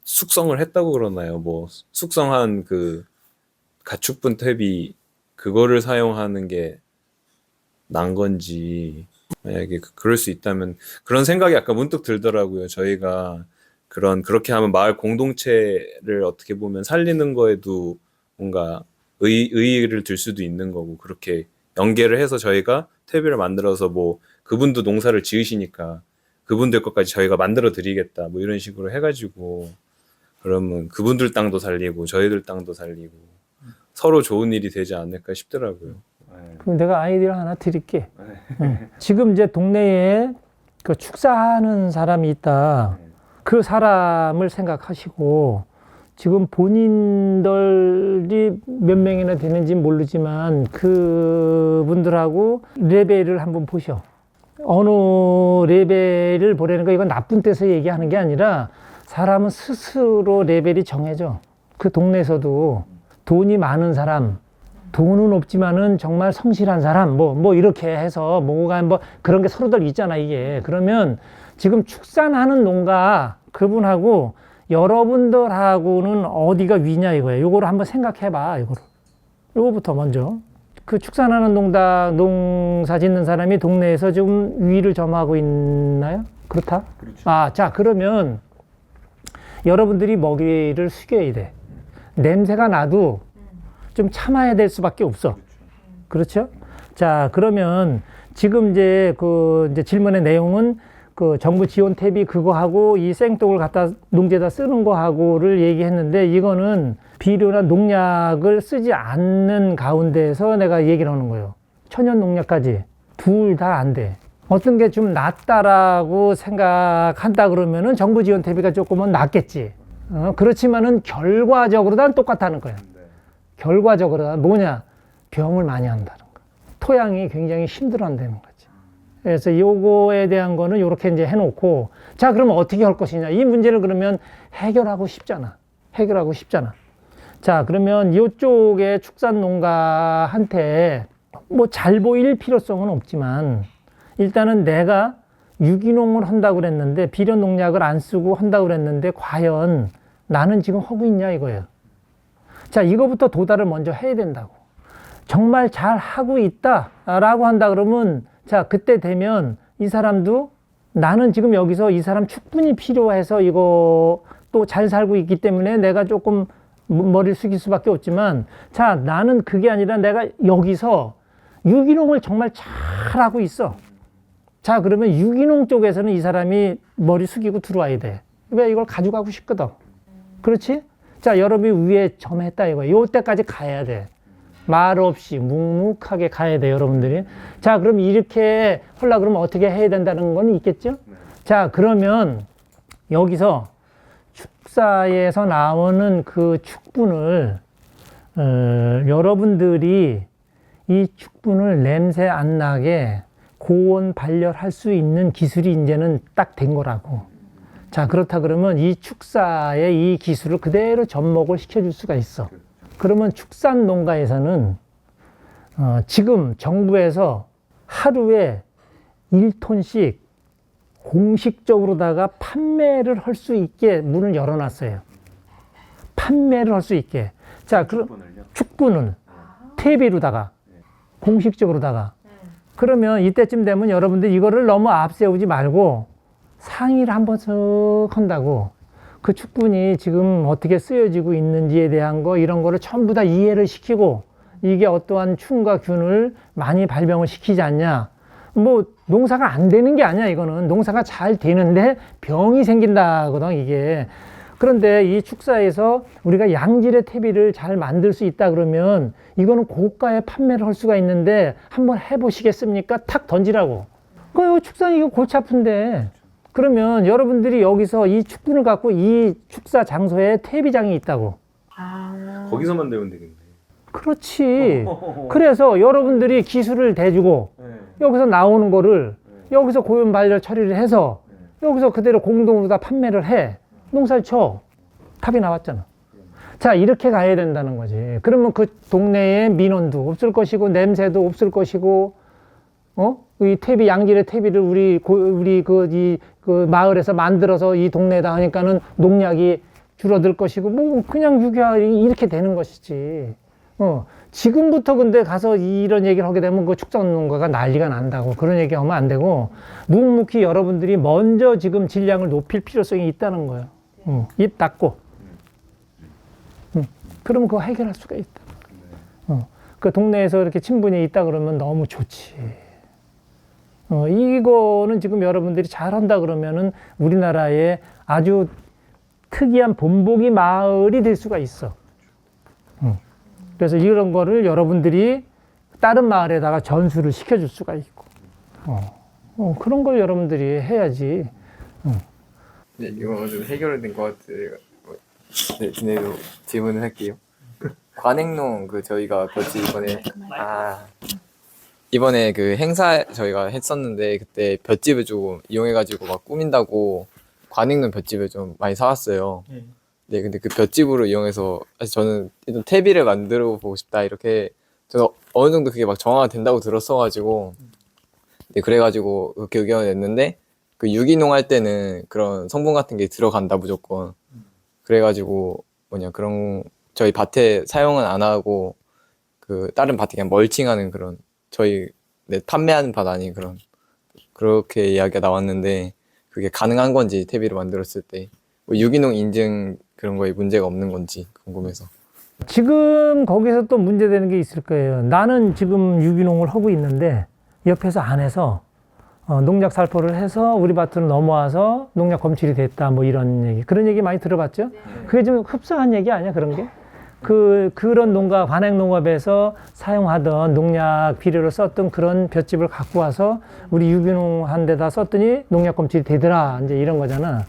숙성을 했다고 그러나요? 뭐 숙성한 그 가축분 퇴비 그거를 사용하는 게 난 건지 만약에 그럴 수 있다면 그런 생각이 아까 문득 들더라고요. 저희가 그렇게 하면 마을 공동체를 어떻게 보면 살리는 거에도 뭔가 의의를 들 수도 있는 거고 그렇게 연계를 해서 저희가 퇴비를 만들어서 뭐 그분도 농사를 지으시니까 그분들 것까지 저희가 만들어 드리겠다 뭐 이런 식으로 해가지고 그러면 그분들 땅도 살리고 저희들 땅도 살리고 서로 좋은 일이 되지 않을까 싶더라고요. 그럼 내가 아이디어를 하나 드릴게. 지금 이제 동네에 그 축사하는 사람이 있다. 그 사람을 생각하시고 지금 본인들이 몇 명이나 되는지 모르지만 그분들하고 레벨을 한번 보셔. 어느 레벨을 보라는 거 이건 나쁜 뜻에서 얘기하는 게 아니라 사람은 스스로 레벨이 정해져. 그 동네에서도 돈이 많은 사람, 돈은 없지만은 정말 성실한 사람, 뭐 이렇게 해서 뭐가 뭐 그런 게 서로들 있잖아, 이게. 그러면 지금 축산하는 농가 그분하고 여러분들하고는 어디가 위냐 이거예요. 요거를 한번 생각해 봐, 요거부터 먼저. 그 축산하는 농사 짓는 사람이 동네에서 지금 위를 점하고 있나요? 그렇다? 그렇죠. 자, 그러면 여러분들이 먹이를 숙여야 돼. 냄새가 나도 좀 참아야 될 수밖에 없어. 그렇죠? 자, 그러면 지금 이제 이제 질문의 내용은 그 정부 지원 퇴비 그거하고 이 생떡을 갖다 농지에다 쓰는 거하고를 얘기했는데 이거는 비료나 농약을 쓰지 않는 가운데에서 내가 얘기를 하는 거예요. 천연 농약까지 둘 다 안 돼. 어떤 게 좀 낫다라고 생각한다 그러면은 정부 지원 퇴비가 조금은 낫겠지. 그렇지만은 결과적으로 난 똑같다는 거야. 결과적으로 뭐냐? 병을 많이 한다는 거. 토양이 굉장히 힘들어한다는 거지. 그래서 요거에 대한 거는 요렇게 이제 해놓고 자, 그러면 어떻게 할 것이냐? 이 문제를 그러면 해결하고 싶잖아. 자, 그러면 이쪽에 축산농가한테 뭐 잘 보일 필요성은 없지만 일단은 내가 유기농을 한다고 그랬는데 비료 농약을 안 쓰고 한다고 그랬는데 과연 나는 지금 하고 있냐 이거예요. 자, 이거부터 도달을 먼저 해야 된다고. 정말 잘 하고 있다라고 한다 그러면 자, 그때 되면 이 사람도 나는 지금 여기서 이 사람 축분이 필요해서 이거 또 잘 살고 있기 때문에 내가 조금 머리를 숙일 수밖에 없지만 자, 나는 그게 아니라 내가 여기서 유기농을 정말 잘하고 있어. 자, 그러면 유기농 쪽에서는 이 사람이 머리 숙이고 들어와야 돼. 왜 이걸 가져가고 싶거든. 그렇지? 자, 여러분이 위에 점했다 이거야. 요 때까지 가야 돼. 말 없이 묵묵하게 가야 돼, 여러분들이. 자, 그럼 이렇게 하려고 그러면 어떻게 해야 된다는 건 있겠죠? 자, 그러면 여기서 축사에서 나오는 그 축분을 여러분들이 이 축분을 냄새 안 나게 고온 발열할 수 있는 기술이 이제는 딱 된 거라고. 자, 그렇다 그러면 이 축사의 이 기술을 그대로 접목을 시켜줄 수가 있어. 그러면 축산 농가에서는 지금 정부에서 하루에 1톤씩 공식적으로다가 판매를 할 수 있게 문을 열어놨어요. 판매를 할 수 있게. 자, 그럼 축구는 퇴비로다가 공식적으로다가 그러면 이때쯤 되면 여러분들 이거를 너무 앞세우지 말고 상의를 한번 쓱 한다고 그 축분이 지금 어떻게 쓰여지고 있는지에 대한 거 이런 거를 전부 다 이해를 시키고 이게 어떠한 충과 균을 많이 발병을 시키지 않냐. 뭐 농사가 안 되는 게 아니야. 이거는 농사가 잘 되는데 병이 생긴다거든 이게. 그런데 이 축사에서 우리가 양질의 퇴비를 잘 만들 수 있다 그러면 이거는 고가에 판매를 할 수가 있는데 한번 해보시겠습니까? 탁 던지라고. 그 축사는 이거 골치 아픈데 그러면 여러분들이 여기서 이 축분을 갖고 이 축사 장소에 퇴비장이 있다고. 거기서 만들면 되겠네. 그렇지. 그래서 여러분들이 기술을 대주고 여기서 나오는 거를 여기서 고연 발열 처리를 해서 여기서 그대로 공동으로 다 판매를 해. 농사를 쳐. 답이 나왔잖아. 자, 이렇게 가야 된다는 거지. 그러면 그 동네에 민원도 없을 것이고 냄새도 없을 것이고 이 퇴비 양질의 퇴비를 우리 그 마을에서 만들어서 이 동네에다 하니까는 농약이 줄어들 것이고 뭐 그냥 유기화이 이렇게 되는 것이지. 지금부터 근데 가서 이런 얘기를 하게 되면 그 축산농가가 난리가 난다고 그런 얘기 하면 안 되고 묵묵히 여러분들이 먼저 지금 질량을 높일 필요성이 있다는 거예요. 입 닫고. 그러면 그거 해결할 수가 있다. 그 동네에서 이렇게 친분이 있다 그러면 너무 좋지. 이거는 지금 여러분들이 잘한다 그러면은 우리나라의 아주 특이한 본보기 마을이 될 수가 있어. 그래서 이런 거를 여러분들이 다른 마을에다가 전수를 시켜줄 수가 있고, 그런 걸 여러분들이 해야지. 네, 이거 좀 해결된 것 같아요. 네, 진행도 질문을 할게요. 관행농 저희가 볕집 이번에 그 행사 저희가 했었는데 그때 볏집을 좀 이용해가지고 막 꾸민다고 관행농 볏집을 좀 많이 사왔어요. 네, 근데 그 볏집으로 이용해서 사실 저는 좀 퇴비를 만들어 보고 싶다 이렇게 저는 어느 정도 그게 막 정화가 된다고 들었어가지고 네, 그래가지고 그렇게 의견을 냈는데 그 유기농 할 때는 그런 성분 같은 게 들어간다 무조건. 그래가지고 그런 저희 밭에 사용은 안 하고 그 다른 밭에 그냥 멀칭하는 그런 저희 판매하는 밭 아닌 그렇게 이야기가 나왔는데 그게 가능한 건지 퇴비를 만들었을 때 뭐 유기농 인증 그런 거에 문제가 없는 건지 궁금해서. 지금 거기서 또 문제되는 게 있을 거예요. 나는 지금 유기농을 하고 있는데 옆에서 안 해서 농약 살포를 해서 우리 밭으로 넘어와서 농약 검출이 됐다 뭐 이런 얘기 그런 얘기 많이 들어봤죠? 그게 좀 흡사한 얘기 아니야 그런 게? 그런 농가 관행 농업에서 사용하던 농약 비료를 썼던 그런 볏집을 갖고 와서 우리 유기농 한 데다 썼더니 농약 검출이 되더라 이제 이런 거잖아.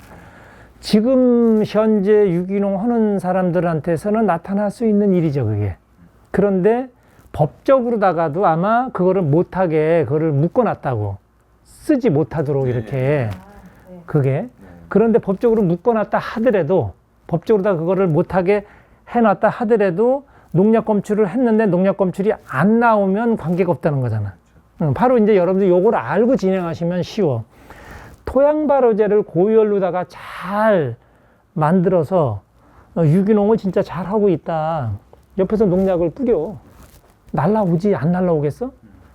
지금 현재 유기농 하는 사람들한테서는 나타날 수 있는 일이죠 그게. 그런데 법적으로다가도 아마 그거를 못하게 그거를 묶어놨다고 쓰지 못하도록 이렇게 그게. 그런데 법적으로 묶어놨다 하더라도 법적으로다 그거를 못하게 해놨다 하더라도 농약 검출을 했는데 농약 검출이 안 나오면 관계가 없다는 거잖아. 바로 이제 여러분들 요걸 알고 진행하시면 쉬워. 토양 발효제를 고열로다가 잘 만들어서 유기농을 진짜 잘 하고 있다. 옆에서 농약을 뿌려. 날라오지 안 날라오겠어?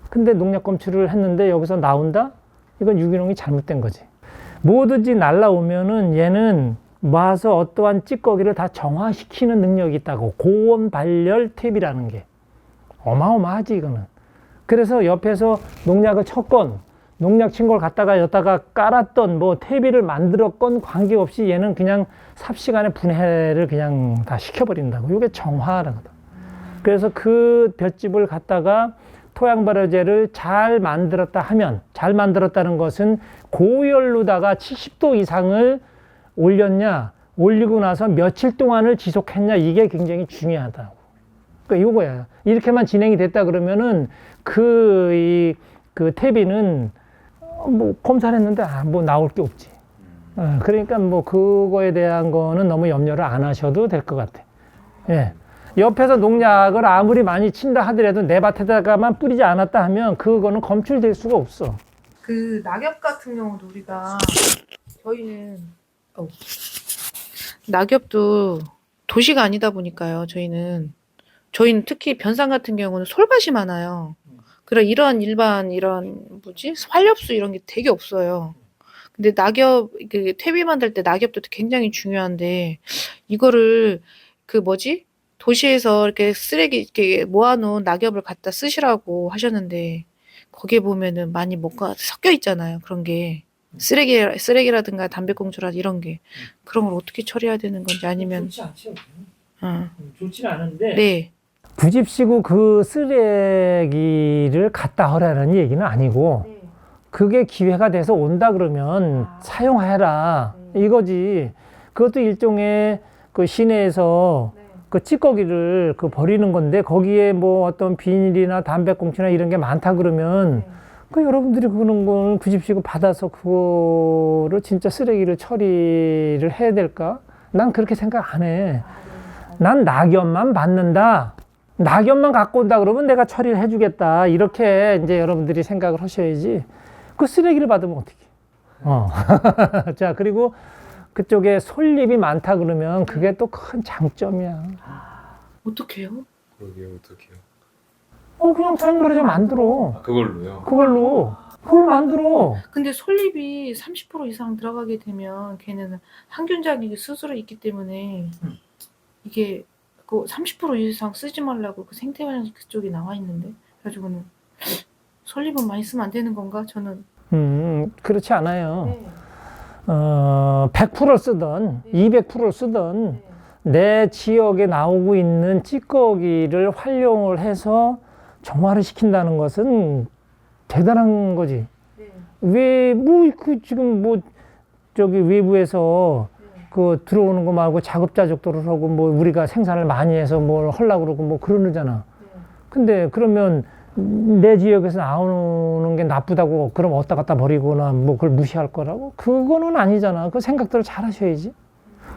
근데 농약 검출을 했는데 여기서 나온다? 이건 유기농이 잘못된 거지. 뭐든지 날라오면은 얘는 와서 어떠한 찌꺼기를 다 정화시키는 능력이 있다고. 고온 발열 퇴비라는 게 어마어마하지 이거는. 그래서 옆에서 농약을 쳤건 농약 친 걸 갖다가 여기다가 깔았던 뭐 퇴비를 만들었건 관계없이 얘는 그냥 삽시간에 분해를 그냥 다 시켜버린다고. 이게 정화라거든. 그래서 그 볏집을 갖다가 토양 발효제를 잘 만들었다 하면, 잘 만들었다는 것은 고열로다가 70도 이상을 올렸냐, 올리고 나서 며칠 동안을 지속했냐, 이게 굉장히 중요하다고. 그러니까 이거야. 이렇게만 진행이 됐다 그러면은 그 퇴비는 뭐 검사를 했는데 뭐 나올 게 없지. 그러니까 뭐 그거에 대한 거는 너무 염려를 안 하셔도 될 것 같아. 예. 옆에서 농약을 아무리 많이 친다 하더라도 내 밭에다가만 뿌리지 않았다 하면 그거는 검출될 수가 없어. 그 낙엽 같은 경우도 우리가 저희는 낙엽도 도시가 아니다 보니까요. 저희는 저희는 특히 변산 같은 경우는 솔밭이 많아요. 그래 이런 일반 이런 뭐지 활엽수 이런 게 되게 없어요. 근데 낙엽 그 퇴비 만들 때 낙엽도 굉장히 중요한데 이거를 그 뭐지 도시에서 이렇게 쓰레기 이렇게 모아놓은 낙엽을 갖다 쓰시라고 하셨는데 거기에 보면은 많이 뭐가 섞여 있잖아요. 그런 게 쓰레기라든가 담배꽁초라 이런 게 그런 걸 어떻게 처리해야 되는 건지 아니면 좋지 않죠. 어. 좋지는 않은데 네. 부집시고 그 쓰레기를 갖다 하라는 얘기는 아니고 그게 기회가 돼서 온다 그러면 사용해라 이거지. 그것도 일종의 그 시내에서 그 찌꺼기를 그 버리는 건데 거기에 뭐 어떤 비닐이나 담배꽁초나 이런 게 많다 그러면 그 여러분들이 그런 걸 부집시고 받아서 그거를 진짜 쓰레기를 처리를 해야 될까? 난 그렇게 생각 안 해. 난 낙엽만 받는다. 낙엽만 갖고 온다 그러면 내가 처리를 해주겠다. 이렇게 이제 여러분들이 생각을 하셔야지. 그 쓰레기를 받으면 어떡해. 자, 그리고 그쪽에 솔잎이 많다 그러면 그게 또 큰 장점이야. 어떡해요? 그러게요, 어떡해요. 그냥 토양버려져 만들어. 그걸로요? 그걸 만들어. 근데 솔잎이 30% 이상 들어가게 되면 걔는 항균작이 스스로 있기 때문에 이게 그 30% 이상 쓰지 말라고 그 생태환경 그쪽에 나와 있는데 그래가지고는 솔잎은 많이 쓰면 안 되는 건가? 저는 그렇지 않아요. 100%를 쓰든 200%를 쓰든 내 지역에 나오고 있는 찌꺼기를 활용을 해서 정화를 시킨다는 것은 대단한 거지. 왜, 지금 저기 외부에서 그 들어오는 거 말고 자급자족도를 하고 우리가 생산을 많이 해서 뭘 하려고 그러고 그러잖아. 근데 그러면 내 지역에서 나오는 게 나쁘다고 그럼 어디다 갖다 버리거나 그걸 무시할 거라고? 그거는 아니잖아. 그 생각들을 잘 하셔야지.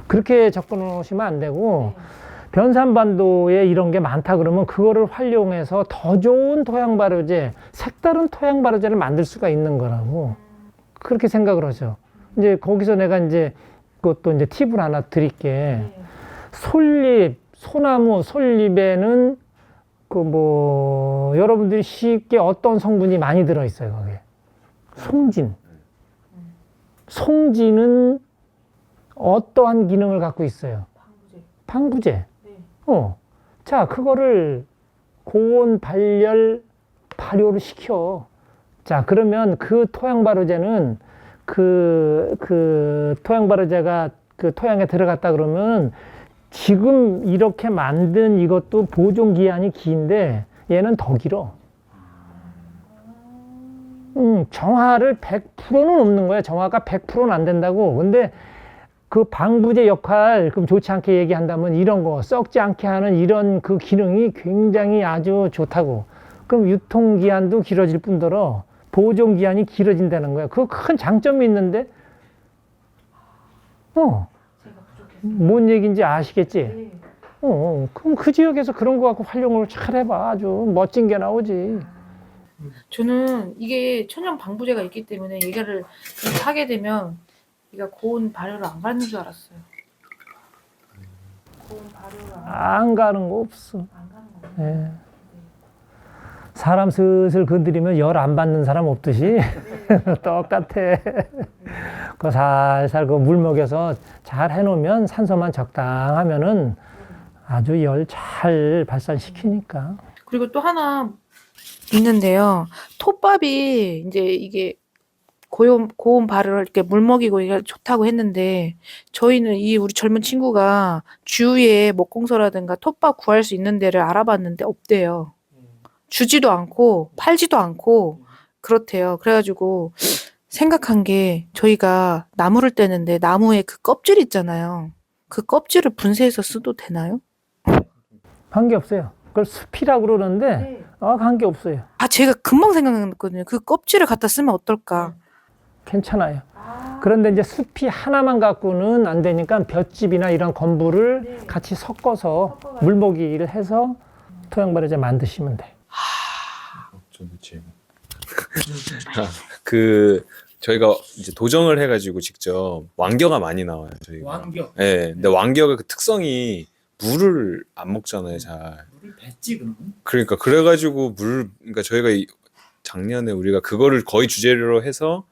그렇게 접근하시면 안 되고, 변산반도에 이런 게 많다 그러면 그거를 활용해서 더 좋은 토양 발효제, 색다른 토양 발효제를 만들 수가 있는 거라고. 그렇게 생각을 하죠. 이제 거기서 내가 이제 그것도 이제 팁을 하나 드릴게. 소나무 솔잎에는 여러분들이 쉽게 어떤 성분이 많이 들어있어요, 거기에. 송진. 송진은 어떠한 기능을 갖고 있어요? 방부제. 자, 그거를 고온 발열을 시켜. 자, 그러면 그 토양 발효제는 그 토양 발효제가 그 토양에 들어갔다 그러면 지금 이렇게 만든 이것도 보존 기한이 긴데 얘는 더 길어. 정화를 100%는 없는 거야. 정화가 100%는 안 된다고. 근데 그 방부제 역할, 그럼 좋지 않게 얘기한다면 이런 거, 썩지 않게 하는 이런 그 기능이 굉장히 아주 좋다고. 그럼 유통기한도 길어질 뿐더러 보존기한이 길어진다는 거야. 그거 큰 장점이 있는데, 뭔 얘기인지 아시겠지? 그럼 그 지역에서 그런 거 갖고 활용을 잘 해봐. 아주 멋진 게 나오지. 저는 이게 천연 방부제가 있기 때문에 이거를 하게 되면 얘가 고온 발효를 안 가는 줄 알았어요. 고온 발효를 안 가는 거 없어. 안 가는 거예요. 예. 사람 슬슬 건드리면 열 안 받는 사람 없듯이 똑같아. 그 살살 그 물 먹여서 잘 해놓으면 산소만 적당하면은 아주 열 잘 발산시키니까. 그리고 또 하나 있는데요. 톱밥이 이제 이게 고온 발효를 이렇게 물 먹이고 이게 좋다고 했는데 저희는 우리 젊은 친구가 주위에 목공소라든가 톱밥 구할 수 있는 데를 알아봤는데 없대요. 주지도 않고 팔지도 않고 그렇대요. 그래가지고 생각한 게 저희가 나무를 떼는데 나무에 그 껍질 있잖아요. 그 껍질을 분쇄해서 써도 되나요? 관계 없어요. 그걸 숲이라고 그러는데 관계 없어요. 제가 금방 생각났거든요. 그 껍질을 갖다 쓰면 어떨까? 괜찮아요. 그런데 이제 숲이 하나만 갖고는 안 되니까 볏짚이나 이런 건부를 같이 섞어서 물먹이를 해서 토양 발효제 만드시면 돼. 저도 질문. 저희가 이제 도정을 해가지고 직접 왕겨가 많이 나와요. 저희가. 왕겨. 네, 근데 왕겨가 그 특성이 물을 안 먹잖아요, 잘. 물을 뱉지 그러면? 그러니까 그래가지고 그러니까 저희가 작년에 우리가 그거를 거의 주제로 해서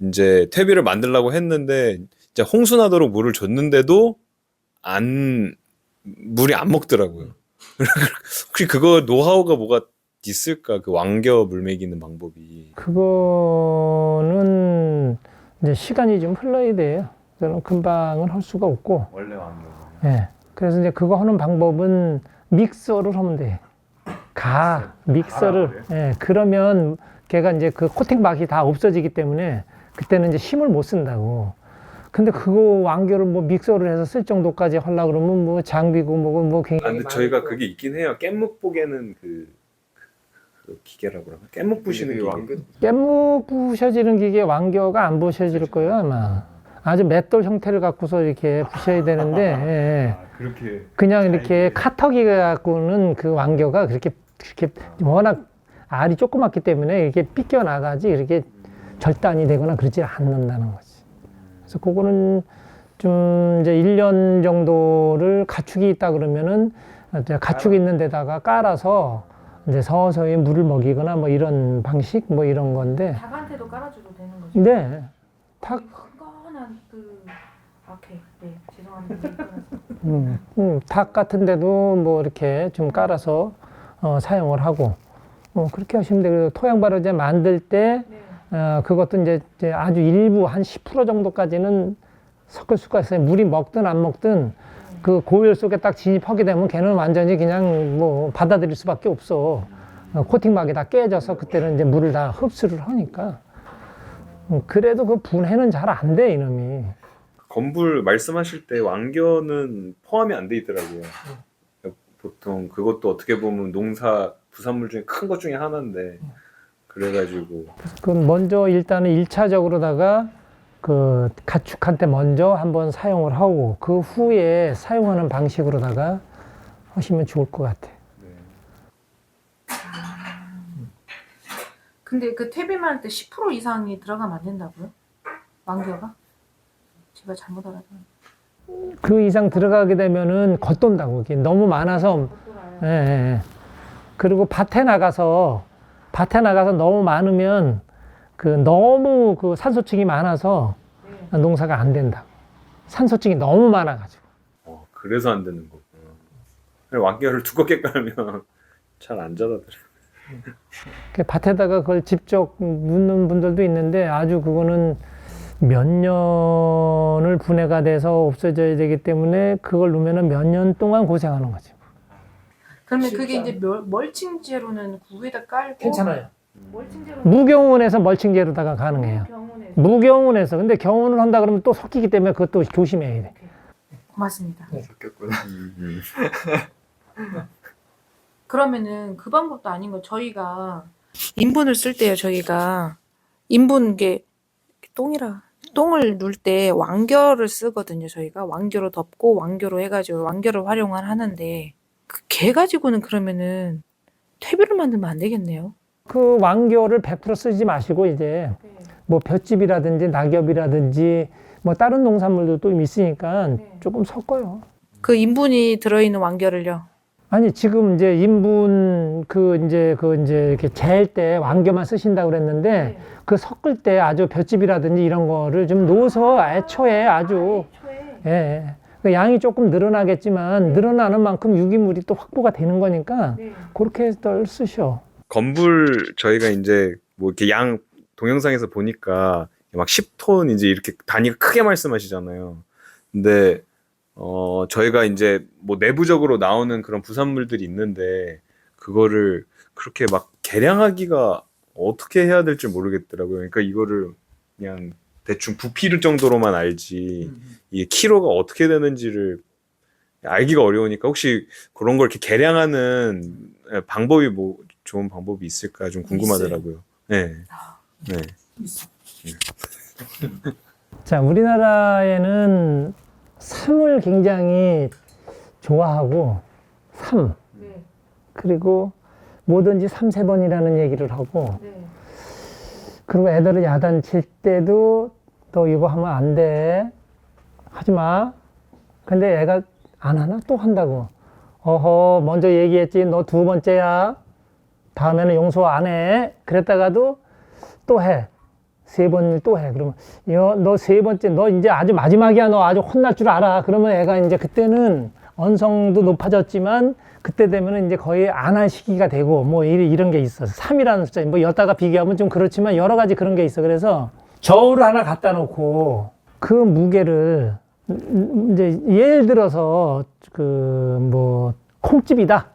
이제 퇴비를 만들려고 했는데 이제 홍수나도록 물을 줬는데도 물이 안 먹더라고요. 혹시 그거 노하우가 뭐가 있을까? 그 왕겨 물 먹이는 방법이. 그거는 이제 시간이 좀 흘러야 돼요. 저는 금방은 할 수가 없고. 원래 왕겨. 예. 그래서 이제 그거 하는 방법은 믹서를 하면 돼. 믹서를. 예. 그러면 걔가 이제 그 코팅막이 다 없어지기 때문에 그때는 이제 힘을 못 쓴다고. 근데 그거 왕겨를 뭐 믹서를 해서 쓸 정도까지 하려고 그러면 뭐 장비고 뭐 굉장히. 근데 저희가 그게 있긴 해요. 깻묵 뽀개는 그 기계라고 그러나? 깻묵 부시는 기계. 깻묵 부셔지는 기계 왕겨가 안 부셔질 거예요, 아마. 아주 맷돌 형태를 갖고서 이렇게 부셔야 되는데, 예. 그렇게. 그냥 이렇게 카터기 갖고는 그 왕겨가 그렇게 워낙 알이 조그맣기 때문에 이렇게 삐껴나가지 이렇게 절단이 되거나 그러지 않는다는 거지. 그래서 그거는 좀 이제 1년 정도를 가축이 있다 그러면은 이제 가축이 있는 데다가 깔아서 이제 서서히 물을 먹이거나 뭐 이런 방식 뭐 이런 건데. 닭한테도 깔아줘도 되는 거죠? 네. 닭, 끈끈한 오케이. 네, 죄송합니다. 닭 같은 데도 뭐 이렇게 좀 깔아서 사용을 하고 그렇게 하시면 되고 토양 발효제 만들 때 그것도 이제 아주 일부 한 10% 정도까지는 섞을 수가 있어요. 물이 먹든 안 먹든 그 고열 속에 딱 진입하게 되면 걔는 완전히 그냥 뭐 받아들일 수밖에 없어. 코팅막이 다 깨져서 그때는 이제 물을 다 흡수를 하니까. 그래도 그 분해는 잘 안 돼, 이놈이. 건불 말씀하실 때 왕겨는 포함이 안 돼 있더라고요. 보통 그것도 어떻게 보면 농사 부산물 중에 큰 것 중에 하나인데 그래가지고 그 먼저 일단은 1차적으로다가 그 가축한테 먼저 한번 사용을 하고 그 후에 사용하는 방식으로다가 하시면 좋을 것 같아. 근데 그 퇴비만 할 때 10% 이상이 들어가면 안 된다고요? 왕겨가? 제가 잘못 알았나? 그 이상 들어가게 되면은 겉돈다고. 이게 너무 많아서. 예, 예. 그리고 밭에 나가서 너무 많으면 너무 그 산소층이 많아서 농사가 안 된다. 산소층이 너무 많아가지고. 그래서 안 되는 거구나. 왕겨를 두껍게 깔면 잘 안 자라더라고요. 밭에다가 그걸 직접 묻는 분들도 있는데 아주 그거는 몇 년을 분해가 돼서 없어져야 되기 때문에 그걸 넣으면 몇 년 동안 고생하는 거죠. 그러면 그게 이제 멀칭제로는 구에다 깔고 괜찮아요. 멀칭제로 무경운에서 멀칭제로다가 가능해요. 경운에 무경운에서. 근데 경운을 한다 그러면 또 섞이기 때문에 그것도 조심해야 돼. 고맙습니다. 섞였구나. 그러면은 그 방법도 아닌 거 저희가 인분을 쓸 때요. 저희가 인분 게 똥을 눌 때 왕겨를 쓰거든요. 저희가 왕겨로 덮고 왕겨로 해가지고 왕겨를 활용을 하는데 걔 가지고는 그러면은 퇴비를 만들면 안 되겠네요. 그 왕겨를 100% 쓰지 마시고 이제 뭐 볏짚이라든지 낙엽이라든지 뭐 다른 농산물도 또 있으니까 조금 섞어요. 그 인분이 들어있는 왕겨를요. 아니 지금 이제 인분 이제 이렇게 재일 때 왕겨만 쓰신다고 그랬는데 그 섞을 때 아주 볏짚이라든지 이런 거를 좀 넣어서 애초에 아주 예. 그 양이 조금 늘어나겠지만 늘어나는 만큼 유기물이 또 확보가 되는 거니까 그렇게 해서 쓰셔. 건불 저희가 이제 뭐 이렇게 양 동영상에서 보니까 막 10톤 이제 이렇게 단위가 크게 말씀하시잖아요. 근데 저희가 이제 뭐 내부적으로 나오는 그런 부산물들이 있는데 그거를 그렇게 막 계량하기가 어떻게 해야 될지 모르겠더라고요. 그러니까 이거를 그냥 대충 부피를 정도로만 알지 이게 키로가 어떻게 되는지를 알기가 어려우니까 혹시 그런 걸 이렇게 계량하는 방법이 뭐 좋은 방법이 있을까 좀 궁금하더라고요. 네. 네. 자, 우리나라에는 삼을 굉장히 좋아하고 그리고 뭐든지 3-3번이라는 얘기를 하고 그리고 애들을 야단칠 때도 너 이거 하면 안 돼. 하지 마. 근데 애가 안 하나? 또 한다고. 어허, 먼저 얘기했지. 너 두 번째야. 다음에는 용서 안 해. 그랬다가도 또 해. 세 번을 또 해. 그러면, 너 세 번째, 너 이제 아주 마지막이야. 너 아주 혼날 줄 알아. 그러면 애가 이제 그때는 언성도 높아졌지만, 그때 되면은 이제 거의 안 할 시기가 되고, 뭐 이런 게 있어. 3이라는 숫자. 뭐 여기다가 비교하면 좀 그렇지만 여러 가지 그런 게 있어. 그래서 저울을 하나 갖다 놓고 그 무게를 이제 예를 들어서 뭐 콩집이다.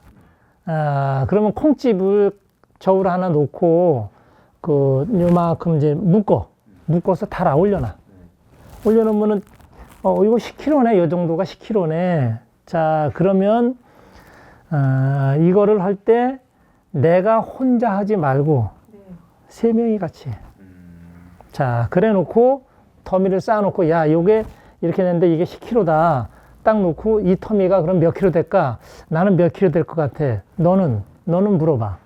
그러면 콩집을 저울 하나 놓고 요만큼 이제 묶어서 달아 올려놔. 올려놓으면은 이거 10kg네. 요 정도가 10kg네. 자, 그러면 이거를 할 때 내가 혼자 하지 말고 세 명이 같이 해. 자, 그래 놓고 터미를 쌓아놓고 야, 요게 이렇게 됐는데 이게 10kg다. 딱 놓고 이 터미가 그럼 몇 킬로 될까? 나는 몇 킬로 될 것 같아. 너는 물어봐.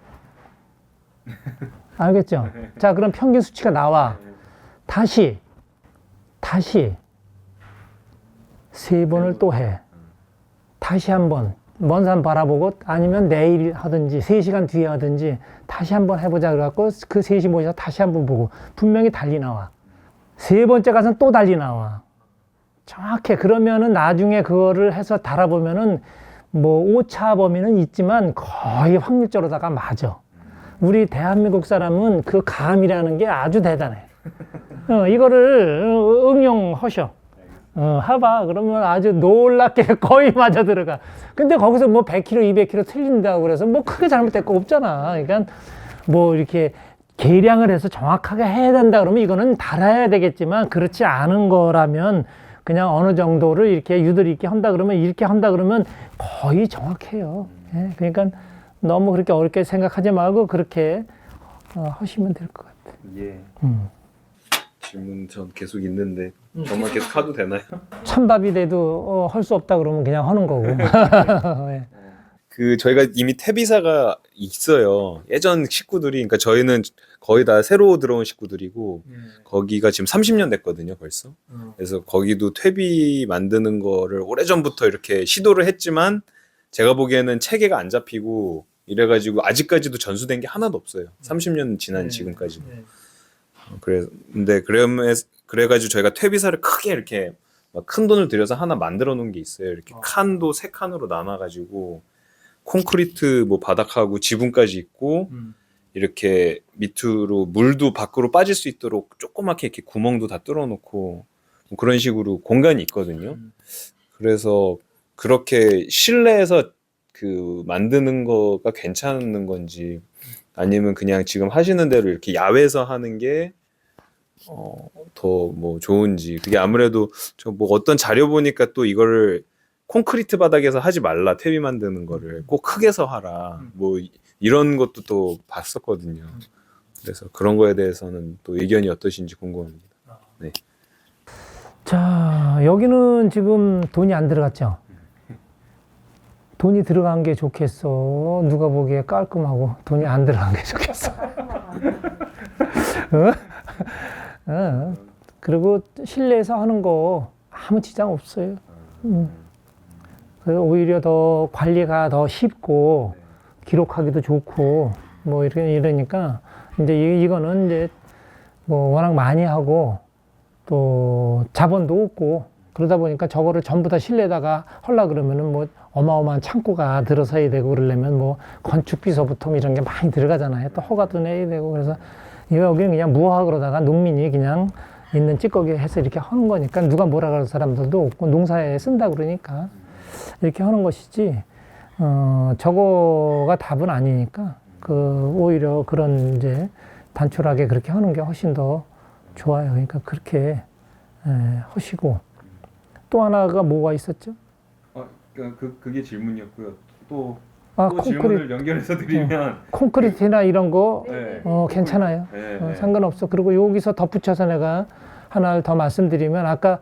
알겠죠? 자, 그럼 평균 수치가 나와. 다시 세 번을 또 해. 다시 한 번. 먼 산 바라보고 아니면 내일 하든지 3시간 뒤에 하든지 다시 한번 해보자 그래갖고 그 3시 모여서 다시 한번 보고 분명히 달리 나와. 세 번째 가서는 또 달리 나와. 정확해. 그러면은 나중에 그거를 해서 달아보면은 뭐 오차 범위는 있지만 거의 확률적으로다가 맞아. 우리 대한민국 사람은 그 감이라는 게 아주 대단해. 이거를 응용하셔. 해봐. 그러면 아주 놀랍게 거의 맞아 들어가. 근데 거기서 뭐 100kg, 200kg 틀린다고 그래서 뭐 크게 잘못될 거 없잖아. 그러니까 뭐 이렇게 계량을 해서 정확하게 해야 된다 그러면 이거는 달아야 되겠지만 그렇지 않은 거라면 그냥 어느 정도를 이렇게 유도리 있게 한다 그러면 거의 정확해요. 예, 그러니까 너무 그렇게 어렵게 생각하지 말고 그렇게 하시면 될 것 같아요. 예. 질문 전 계속 있는데 정말 계속 하도 되나요? 찬밥이 돼도 할 수 없다 그러면 그냥 하는 거고. 예. 저희가 이미 퇴비사가 있어요. 예전 식구들이, 그러니까 저희는 거의 다 새로 들어온 식구들이고, 거기가 지금 30년 됐거든요, 벌써. 그래서 거기도 퇴비 만드는 거를 오래전부터 이렇게 시도를 했지만, 제가 보기에는 체계가 안 잡히고, 이래가지고 아직까지도 전수된 게 하나도 없어요. 30년 지난 지금까지도. 그래가지고 저희가 퇴비사를 크게 이렇게 막 큰 돈을 들여서 하나 만들어 놓은 게 있어요. 이렇게 칸도 3칸으로 나눠가지고, 콘크리트 뭐 바닥하고 지붕까지 있고 이렇게 밑으로 물도 밖으로 빠질 수 있도록 조그맣게 이렇게 구멍도 다 뚫어놓고 뭐 그런 식으로 공간이 있거든요. 그래서 그렇게 실내에서 만드는 거가 괜찮은 건지 아니면 그냥 지금 하시는 대로 이렇게 야외에서 하는 게 더 뭐 좋은지. 그게 아무래도 저 뭐 어떤 자료 보니까 또 이거를 콘크리트 바닥에서 하지 말라, 퇴비 만드는 거를 꼭 흙에서 하라, 뭐 이런 것도 또 봤었거든요. 그래서 그런 거에 대해서는 또 의견이 어떠신지 궁금합니다. 네. 자, 여기는 지금 돈이 안 들어갔죠? 돈이 들어간 게 좋겠어. 누가 보기에 깔끔하고 돈이 안 들어간 게 좋겠어. 그리고 실내에서 하는 거 아무 지장 없어요. 그래서 오히려 더 관리가 더 쉽고 기록하기도 좋고 뭐 이러니까 이제 이거는 이제 뭐 워낙 많이 하고 또 자본도 없고 그러다 보니까 저거를 전부 다 실내에다가 하려 그러면은 뭐 어마어마한 창고가 들어서야 되고 그러려면 뭐 건축비서부터 이런 게 많이 들어가잖아요. 또 허가도 내야 되고 그래서 여기는 그냥 무화학으로다가 농민이 그냥 있는 찌꺼기 해서 이렇게 하는 거니까 누가 뭐라 그럴 사람들도 없고 농사에 쓴다 그러니까 이렇게 하는 것이지, 저거가 답은 아니니까, 오히려 그런 이제 단촐하게 그렇게 하는 게 훨씬 더 좋아요. 그러니까 그렇게, 하시고. 또 하나가 뭐가 있었죠? 그게 질문이었고요. 또 콘크리트, 연결해서 드리면 콘크리트나 이런 거, 네. 괜찮아요. 네. 상관없어. 그리고 여기서 덧붙여서 내가 하나를 더 말씀드리면, 아까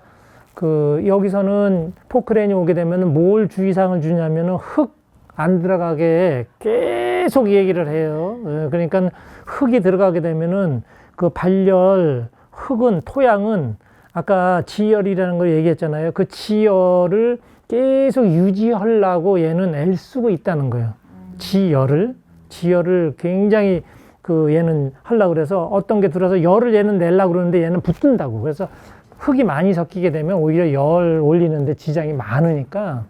여기서는 포크레인이 오게 되면 뭘 주의사항을 주냐면은 흙 안 들어가게 계속 얘기를 해요. 그러니까 흙이 들어가게 되면은 그 발열, 토양은 아까 지열이라는 걸 얘기했잖아요. 그 지열을 계속 유지하려고 얘는 애쓰고 있다는 거예요. 지열을 굉장히 그 얘는 하려고 그래서 어떤 게 들어서 열을 얘는 내려고 그러는데 얘는 붙는다고. 그래서 흙이 많이 섞이게 되면 오히려 열 올리는데 지장이 많으니까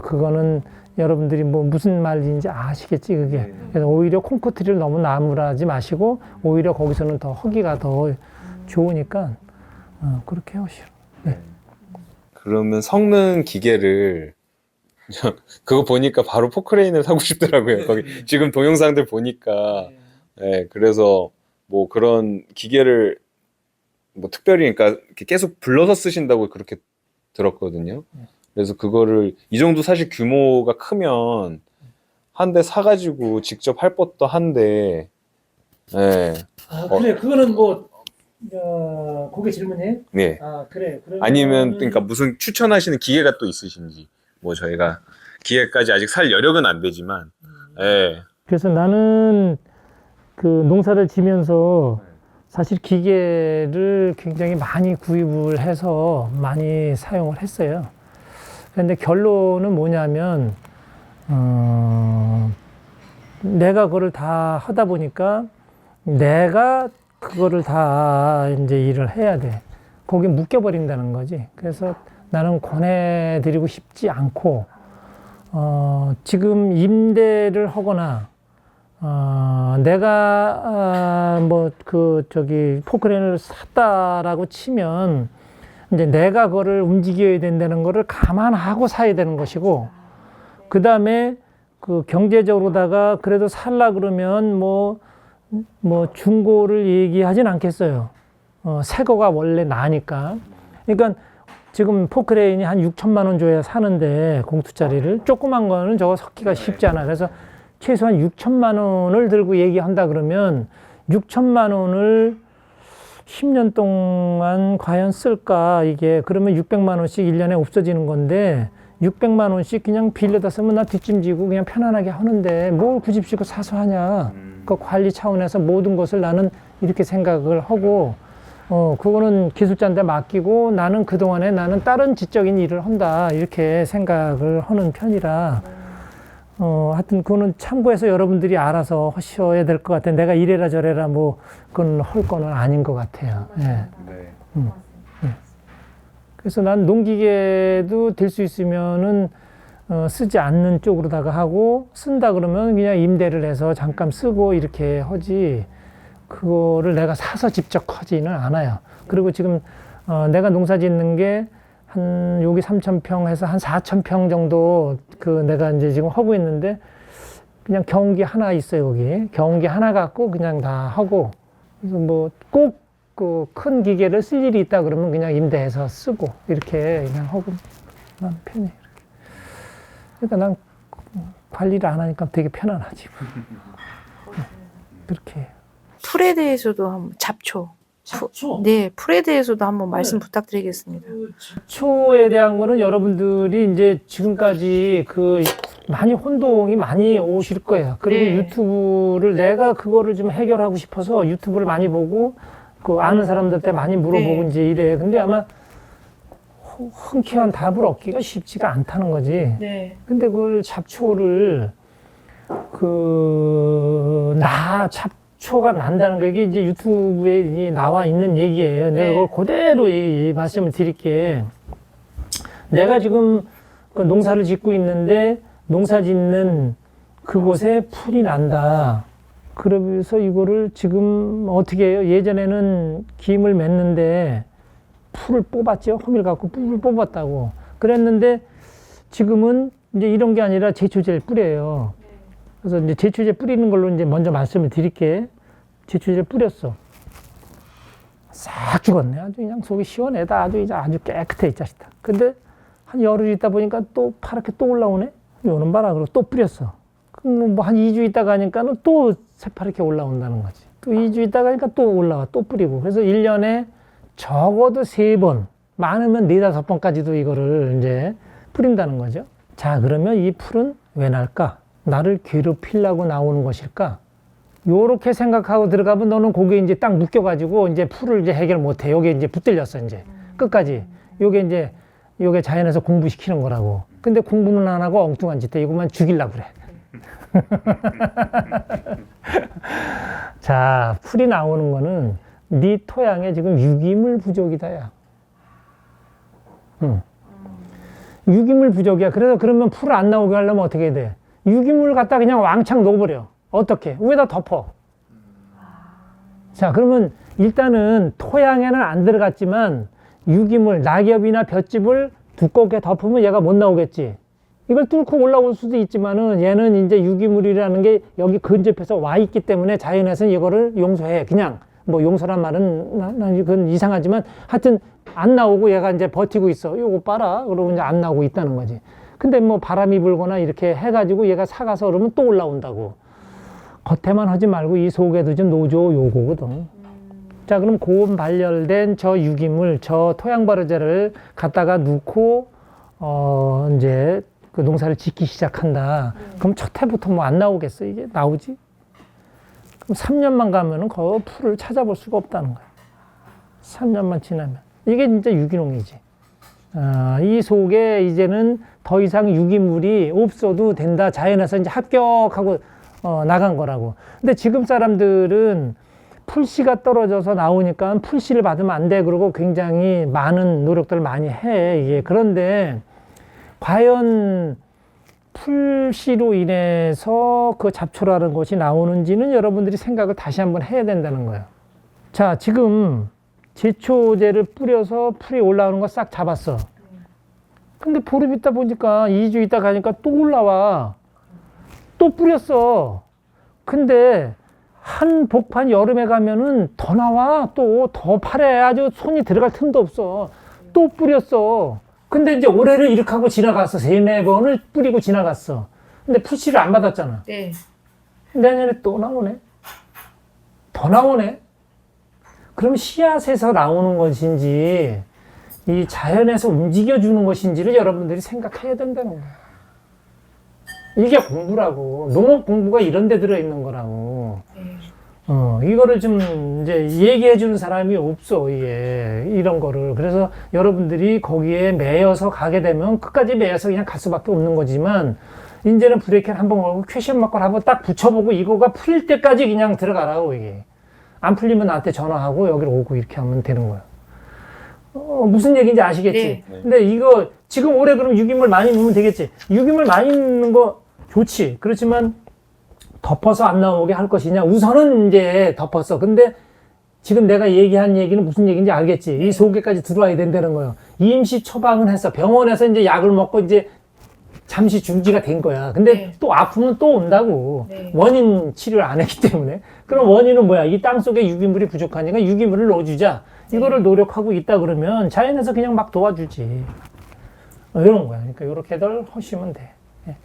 그거는 여러분들이 뭐 무슨 말인지 아시겠지 그게. 그래서 오히려 콘크리트를 너무 나무라지 마시고 오히려 거기서는 더 허기가 더 좋으니까 그렇게 하시오. 네. 그러면 섞는 기계를 그거 보니까 바로 포크레인을 사고 싶더라고요. 거기 지금 동영상들 보니까 그래서 뭐 그런 기계를 뭐 특별히 그러니까 이렇게 계속 불러서 쓰신다고 그렇게 들었거든요. 그래서 그거를 이 정도 사실 규모가 크면 한 대 사가지고 직접 할 것도 한데 그래 그거는 뭐 그게 질문이에요? 네. 그래. 아니면 그러니까 무슨 추천하시는 기계가 또 있으신지 뭐 저희가 기계까지 아직 살 여력은 안 되지만 그래서 나는 그 농사를 지면서 사실 기계를 굉장히 많이 구입을 해서 많이 사용을 했어요. 그런데 결론은 뭐냐면 내가 그거를 다 하다 보니까 내가 그거를 다 이제 일을 해야 돼. 거기 묶여버린다는 거지. 그래서 나는 권해드리고 싶지 않고 지금 임대를 하거나 내가 포크레인을 샀다라고 치면 이제 내가 그거를 움직여야 된다는 거를 감안하고 사야 되는 것이고, 그 다음에 그 경제적으로다가 그래도 살라 그러면 뭐 중고를 얘기하진 않겠어요. 새 거가 원래 나니까. 그러니까 지금 포크레인이 한 6천만 원 줘야 사는데 공투짜리를 조그만 거는 저거 섞기가 쉽지 않아. 그래서 최소한 6천만 원을 들고 얘기한다 그러면 6천만 원을 10년 동안 과연 쓸까 이게. 그러면 600만 원씩 1년에 없어지는 건데 600만 원씩 그냥 빌려다 쓰면 나 뒷짐지고 그냥 편안하게 하는데 뭘 굳이 사서 하냐. 그 관리 차원에서 모든 것을 나는 이렇게 생각을 하고 그거는 기술자한테 맡기고 나는 그동안에 나는 다른 지적인 일을 한다 이렇게 생각을 하는 편이라 하여튼 그거는 참고해서 여러분들이 알아서 하셔야 될 것 같아요. 내가 이래라 저래라 뭐 그건 할 거는 아닌 것 같아요. 예. 그래서 난 농기계도 될 수 있으면은 쓰지 않는 쪽으로다가 하고 쓴다 그러면 그냥 임대를 해서 잠깐 쓰고 이렇게 하지 그거를 내가 사서 직접 하지는 않아요. 그리고 지금 내가 농사 짓는 게 한 여기 3,000평 해서 한 4,000평 정도 그 내가 이제 지금 하고 있는데 그냥 경운기 하나 있어요. 여기 경운기 하나 갖고 그냥 다 하고 그래서 뭐 꼭 그 큰 기계를 쓸 일이 있다 그러면 그냥 임대해서 쓰고 이렇게 그냥 하고 난 편해. 그러니까 난 관리를 안 하니까 되게 편안하지. 그렇게 해요. 풀에 대해서도 한번 잡초. 네, 풀에 대해서도 한번 말씀 부탁드리겠습니다. 잡초에 대한 거는 여러분들이 이제 지금까지 그 많이 혼동이 많이 오실 거예요. 그리고 네. 유튜브를 내가 그거를 좀 해결하고 싶어서 유튜브를 많이 보고 그 아는 사람들한테 많이 물어보고 네. 이제 이래. 근데 아마 흔쾌한 답을 얻기가 쉽지가 않다는 거지. 네. 근데 그걸 잡초를 잡초가 난다는 게 이게 이제 유튜브에 나와 있는 얘기예요. 내가 그걸 그대로 이 말씀을 드릴게. 내가 지금 그 농사를 짓고 있는데 농사 짓는 그곳에 풀이 난다. 그러면서 이거를 지금 어떻게 해요? 예전에는 김을 맸는데 풀을 뽑았죠. 호밀 갖고 풀을 뽑았다고. 그랬는데 지금은 이제 이런 게 아니라 제초제를 뿌려요. 그래서 이제 제초제 뿌리는 걸로 이제 먼저 말씀을 드릴게. 제초제를 뿌렸어. 싹 죽었네. 아주 그냥 속이 시원해다. 아주 깨끗해, 이 자식다. 근데 한 열흘 있다 보니까 또 파랗게 또 올라오네? 요는 봐라. 그러고 또 뿌렸어. 그럼 뭐 한 2주 있다가 하니까는 또 새파랗게 올라온다는 거지. 또 2주 있다가 하니까 또 올라와. 또 뿌리고. 그래서 1년에 적어도 3번, 많으면 4, 5번까지도 이거를 이제 뿌린다는 거죠. 자, 그러면 이 풀은 왜 날까? 나를 괴롭히려고 나오는 것일까? 요렇게 생각하고 들어가면 너는 거기에 이제 딱 묶여가지고 이제 풀을 이제 해결 못 해. 요게 이제 붙들렸어, 이제. 끝까지. 요게 이제 이게 자연에서 공부시키는 거라고. 근데 공부는 안 하고 엉뚱한 짓 해. 이거만 죽이려고 그래. 자, 풀이 나오는 거는 네 토양에 지금 유기물 부족이다, 야. 유기물 부족이야. 그래서 그러면 풀을 안 나오게 하려면 어떻게 해야 돼? 유기물 갖다 그냥 왕창 넣어버려. 어떻게? 위에다 덮어. 자, 그러면 일단은 토양에는 안 들어갔지만 유기물, 낙엽이나 볏짚을 두껍게 덮으면 얘가 못 나오겠지. 이걸 뚫고 올라올 수도 있지만은 얘는 이제 유기물이라는 게 여기 근접해서 와 있기 때문에 자연에서는 이거를 용서해. 그냥 뭐 용서란 말은 그건 이상하지만 하여튼 안 나오고 얘가 이제 버티고 있어. 요거 봐라. 그러고 이제 안 나오고 있다는 거지. 근데 뭐 바람이 불거나 이렇게 해가지고 얘가 사가서 그러면 또 올라온다고. 겉에만 하지 말고 이 속에도 좀 노조 요거거든. 자, 그럼 고온 발열된 저 유기물, 저 토양발효제를 갖다가 넣고, 이제 그 농사를 짓기 시작한다. 그럼 첫 해부터 뭐 안 나오겠어? 이게 나오지? 그럼 3년만 가면은 그 풀을 찾아볼 수가 없다는 거야. 3년만 지나면. 이게 진짜 유기농이지. 이 속에 이제는 더 이상 유기물이 없어도 된다. 자연에서 이제 합격하고 나간 거라고. 근데 지금 사람들은 풀씨가 떨어져서 나오니까 풀씨를 받으면 안 돼. 그러고 굉장히 많은 노력들을 많이 해. 이게. 그런데 과연 풀씨로 인해서 그 잡초라는 것이 나오는지는 여러분들이 생각을 다시 한번 해야 된다는 거예요. 자, 지금 제초제를 뿌려서 풀이 올라오는 거 싹 잡았어. 근데 보름 있다 보니까 2주 있다 가니까 또 올라와. 또 뿌렸어. 근데 한 복판 여름에 가면은 더 나와. 또 더 파래. 아주 손이 들어갈 틈도 없어. 또 뿌렸어. 근데 이제 올해를 이렇게 하고 지나갔어. 3-4번을 뿌리고 지나갔어. 근데 풀씨를 안 받았잖아. 네. 내년에 또 나오네. 더 나오네. 그럼 씨앗에서 나오는 것인지 이 자연에서 움직여주는 것인지를 여러분들이 생각해야 된다는 거야. 이게 공부라고. 농업 공부가 이런 데 들어있는 거라고. 이거를 좀 이제 얘기해 주는 사람이 없어, 이게. 이런 거를. 그래서 여러분들이 거기에 매여서 가게 되면 끝까지 매여서 그냥 갈 수밖에 없는 거지만, 이제는 브레이크를 한번 걸고 퀘션 마크를 한번 딱 붙여보고 이거가 풀릴 때까지 그냥 들어가라고, 이게. 안 풀리면 나한테 전화하고 여기로 오고 이렇게 하면 되는 거야. 무슨 얘기인지 아시겠지? 네. 근데 이거 지금 올해 그럼 유기물 많이 넣으면 되겠지? 유기물 많이 넣는 거 좋지. 그렇지만 덮어서 안 나오게 할 것이냐? 우선은 이제 덮었어. 근데 지금 내가 얘기한 얘기는 무슨 얘기인지 알겠지? 이 속에까지 들어와야 된다는 거예요. 임시 처방은 했어. 병원에서 이제 약을 먹고 이제 잠시 중지가 된 거야. 근데 네. 또 아프면 또 온다고. 네. 원인 치료를 안 했기 때문에. 그럼 원인은 뭐야? 이 땅 속에 유기물이 부족하니까 유기물을 넣어주자. 이거를 노력하고 있다 그러면 자연에서 그냥 막 도와주지. 이런 거야. 그러니까 이렇게들 하시면 돼. 예.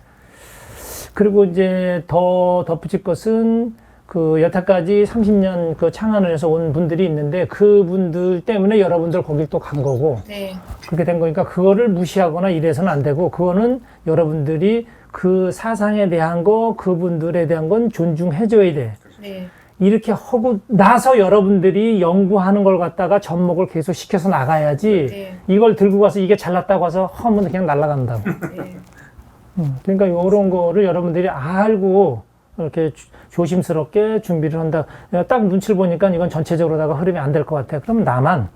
그리고 이제 더 덧붙일 것은 그 여태까지 30년 그 창안을 해서 온 분들이 있는데 그분들 때문에 여러분들 거길 또 간 거고. 네. 그렇게 된 거니까 그거를 무시하거나 이래서는 안 되고 그거는 여러분들이 그 사상에 대한 거 그분들에 대한 건 존중해줘야 돼. 네. 이렇게 하고 나서 여러분들이 연구하는 걸 갖다가 접목을 계속 시켜서 나가야지 네. 이걸 들고 가서 이게 잘났다고 해서 하면 그냥 날아간다고. 네. 그러니까 이런 거를 여러분들이 알고 이렇게 조심스럽게 준비를 한다. 딱 눈치를 보니까 이건 전체적으로다가 흐름이 안 될 것 같아. 그럼 나만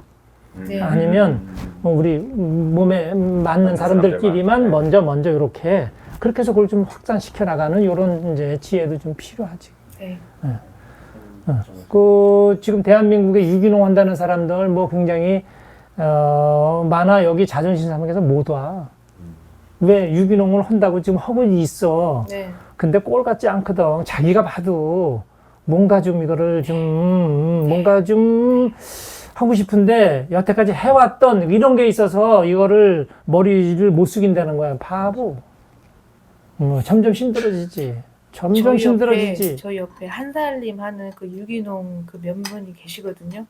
네. 아니면 우리 몸에 맞는 사람들끼리만 먼저 이렇게 그렇게 해서 그걸 좀 확산시켜 나가는 이런 이제 지혜도 좀 필요하지. 네. 그 지금 대한민국에 유기농 한다는 사람들 뭐 굉장히 많아. 여기 자존심 상해서 못 와. 왜 유기농을 한다고 지금 하고 있어. 네. 근데 꼴 같지 않거든. 자기가 봐도 뭔가 좀 이거를 좀 뭔가 좀 하고 싶은데 여태까지 해왔던 이런 게 있어서 이거를 머리를 못 숙인다는 거야. 바보. 점점 힘들어지지. 점점 힘들어지지. 저희 옆에 한살림 하는 그 유기농 그 면분이 계시거든요.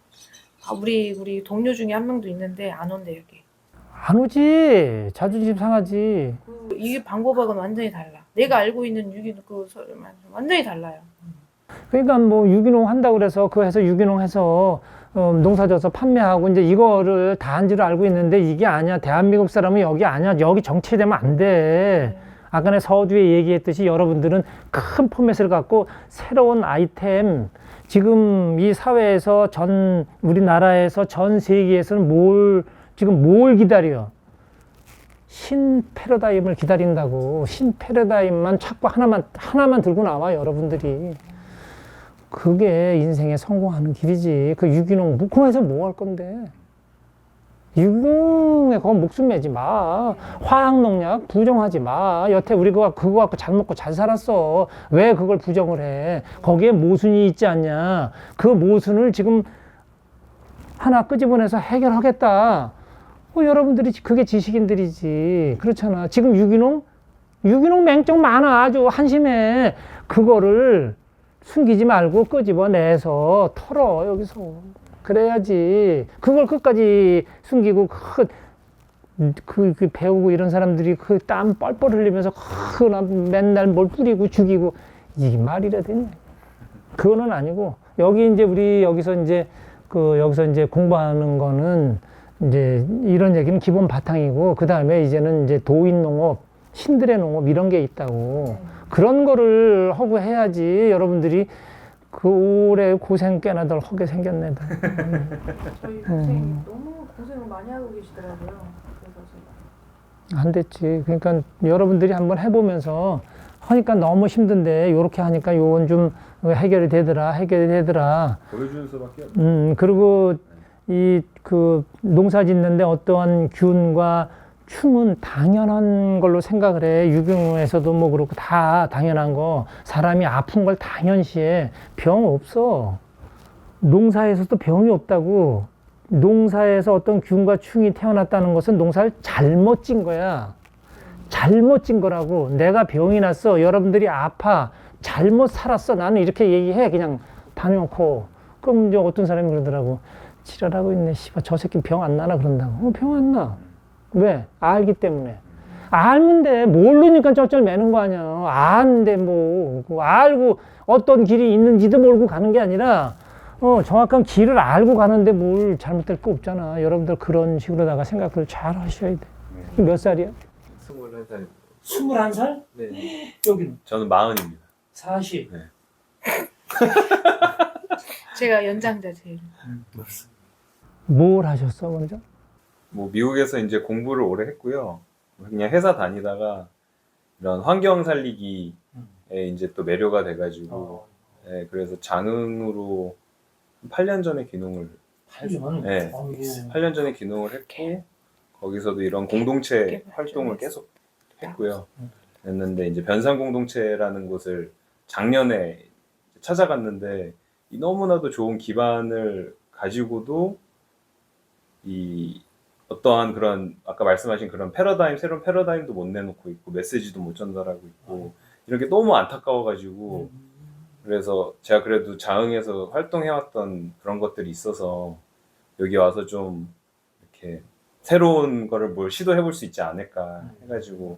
아, 우리 동료 중에 한 명도 있는데 안 온대 여기. 안 오지. 자존심 상하지. 이게 방법하고는 완전히 달라. 내가 알고 있는 유기농 그 완전히 달라요. 그러니까 뭐 유기농 한다고 그래서 그거 해서 유기농 해서 농사져서 판매하고 이제 이거를 다 한 줄 알고 있는데 이게 아니야. 대한민국 사람은 여기 아니야. 여기 정체되면 안 돼. 아까 서두에 얘기했듯이 여러분들은 큰 포맷을 갖고 새로운 아이템, 지금 이 사회에서 우리나라에서 전 세계에서는 지금 뭘 기다려? 신 패러다임을 기다린다고. 신 패러다임만 찾고 하나만 들고 나와, 여러분들이. 그게 인생에 성공하는 길이지. 그 유기농, 그거에서 뭐 할 건데? 유기농에 그거 목숨 매지 마. 화학농약 부정하지 마. 여태 우리 그거 갖고 잘 먹고 잘 살았어. 왜 그걸 부정을 해? 거기에 모순이 있지 않냐? 그 모순을 지금 하나 끄집어내서 해결하겠다. 여러분들이 그게 지식인들이지. 그렇잖아. 지금 유기농 맹점 많아. 아주 한심해. 그거를 숨기지 말고 끄집어내서 털어, 여기서. 그래야지. 그걸 끝까지 숨기고, 배우고 이런 사람들이 그 땀 뻘뻘 흘리면서, 맨날 뭘 뿌리고 죽이고, 이게 말이라 되냐. 그거는 아니고, 여기서 이제 공부하는 거는, 이제 이런 얘기는 기본 바탕이고, 그 다음에 이제는 이제 도인농업, 신들의 농업 이런 게 있다고. 그런 거를 하고 해야지 여러분들이 그 올해 고생 꽤나 덜 하게 생겼네. 저희 선생님 너무 고생을 많이 하고 계시더라고요. 그래서 제가 안 됐지. 그러니까 여러분들이 한번 해보면서 하니까 너무 힘든데 요렇게 하니까 요건 좀 해결이 되더라. 보여주는 수밖에 없네. 그리고 농사 짓는데 어떠한 균과 충은 당연한 걸로 생각을 해. 유기농에서도 뭐 그렇고 다 당연한 거. 사람이 아픈 걸 당연시해. 병 없어. 농사에서도 병이 없다고. 농사에서 어떤 균과 충이 태어났다는 것은 농사를 잘못 진 거야. 잘못 진 거라고. 내가 병이 났어. 여러분들이 아파. 잘못 살았어. 나는 이렇게 얘기해. 그냥 다녀놓고. 그럼 이제 어떤 사람이 그러더라고. 지랄하고 있네. 씨발, 저 새끼 병 안 나나 그런다고. 병 안 나. 왜? 알기 때문에. 알면 돼. 모르니까 쩔쩔 매는 거 아니야. 아는데 뭐. 알고 어떤 길이 있는지도 모르고 가는 게 아니라, 정확한 길을 알고 가는데 뭘 잘못될 거 없잖아. 여러분들 그런 식으로다가 생각을 잘 하셔야 돼. 몇 살이야? 21살. 21살? 네. 여기는? 저는 40입니다. 40. 네. 제가 연장자 제일. 뭘 하셨어, 먼저? 뭐 미국에서 이제 공부를 오래 했고요. 그냥 회사 다니다가 이런 환경 살리기에 이제 또 매료가 돼가지고, 네, 그래서 장흥으로 8년 전에 귀농을 8년? 네, 8년 전에 귀농을 했고 거기서도 이런 공동체 활동을 계속 했고요. 했는데 이제 변산 공동체라는 곳을 작년에 찾아갔는데 이 너무나도 좋은 기반을 가지고도 이 어떠한 그런 아까 말씀하신 그런 새로운 패러다임도 못 내놓고 있고 메시지도 못 전달하고 있고 이런 게 너무 안타까워가지고 그래서 제가 그래도 장흥에서 활동해왔던 그런 것들이 있어서 여기 와서 좀 이렇게 새로운 거를 뭘 시도해볼 수 있지 않을까 해가지고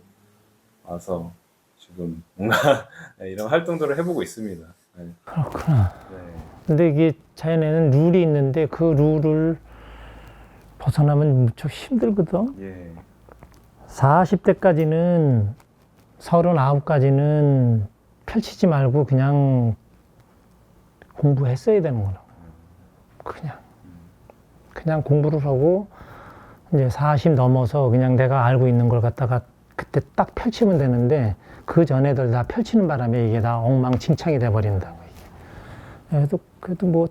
와서 지금 뭔가 이런 활동들을 해보고 있습니다. 네. 그렇구나. 네. 근데 이게 자연에는 룰이 있는데 그 룰을 벗어나면 무척 힘들거든. 예. 40대까지는 39까지는 펼치지 말고 그냥 공부했어야 되는 거라고. 그냥 공부를 하고 이제 40 넘어서 그냥 내가 알고 있는 걸 갖다가 그때 딱 펼치면 되는데 그 전에들 다 펼치는 바람에 이게 다 엉망진창이 돼 버린다고. 그래도 뭐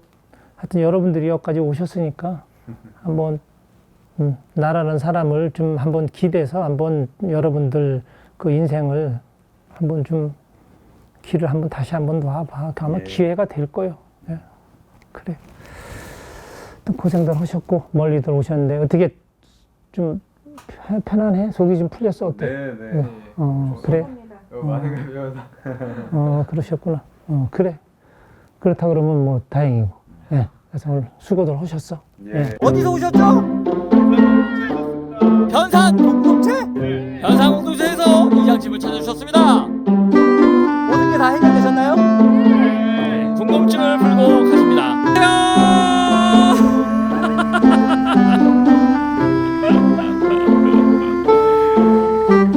하여튼 여러분들이 여기까지 오셨으니까 한번 나라는 사람을 좀 한번 기대서 한번 여러분들 그 인생을 한번 좀 길을 한번 다시 한번 놔봐. 아마 기회가 될 거예요. 예. 그래. 고생들 하셨고 멀리들 오셨는데 어떻게 좀 편안해? 속이 좀 풀렸어? 어때? 네. 그래. 많은 걸 배워서. 그러셨구나. 그래. 그렇다 그러면 뭐 다행이고. 예. 그래서 오늘 수고들 하셨어. 예. 어디서 오셨죠? 변산 공동체? 변산 공동체에서 이장집을 찾아주셨습니다.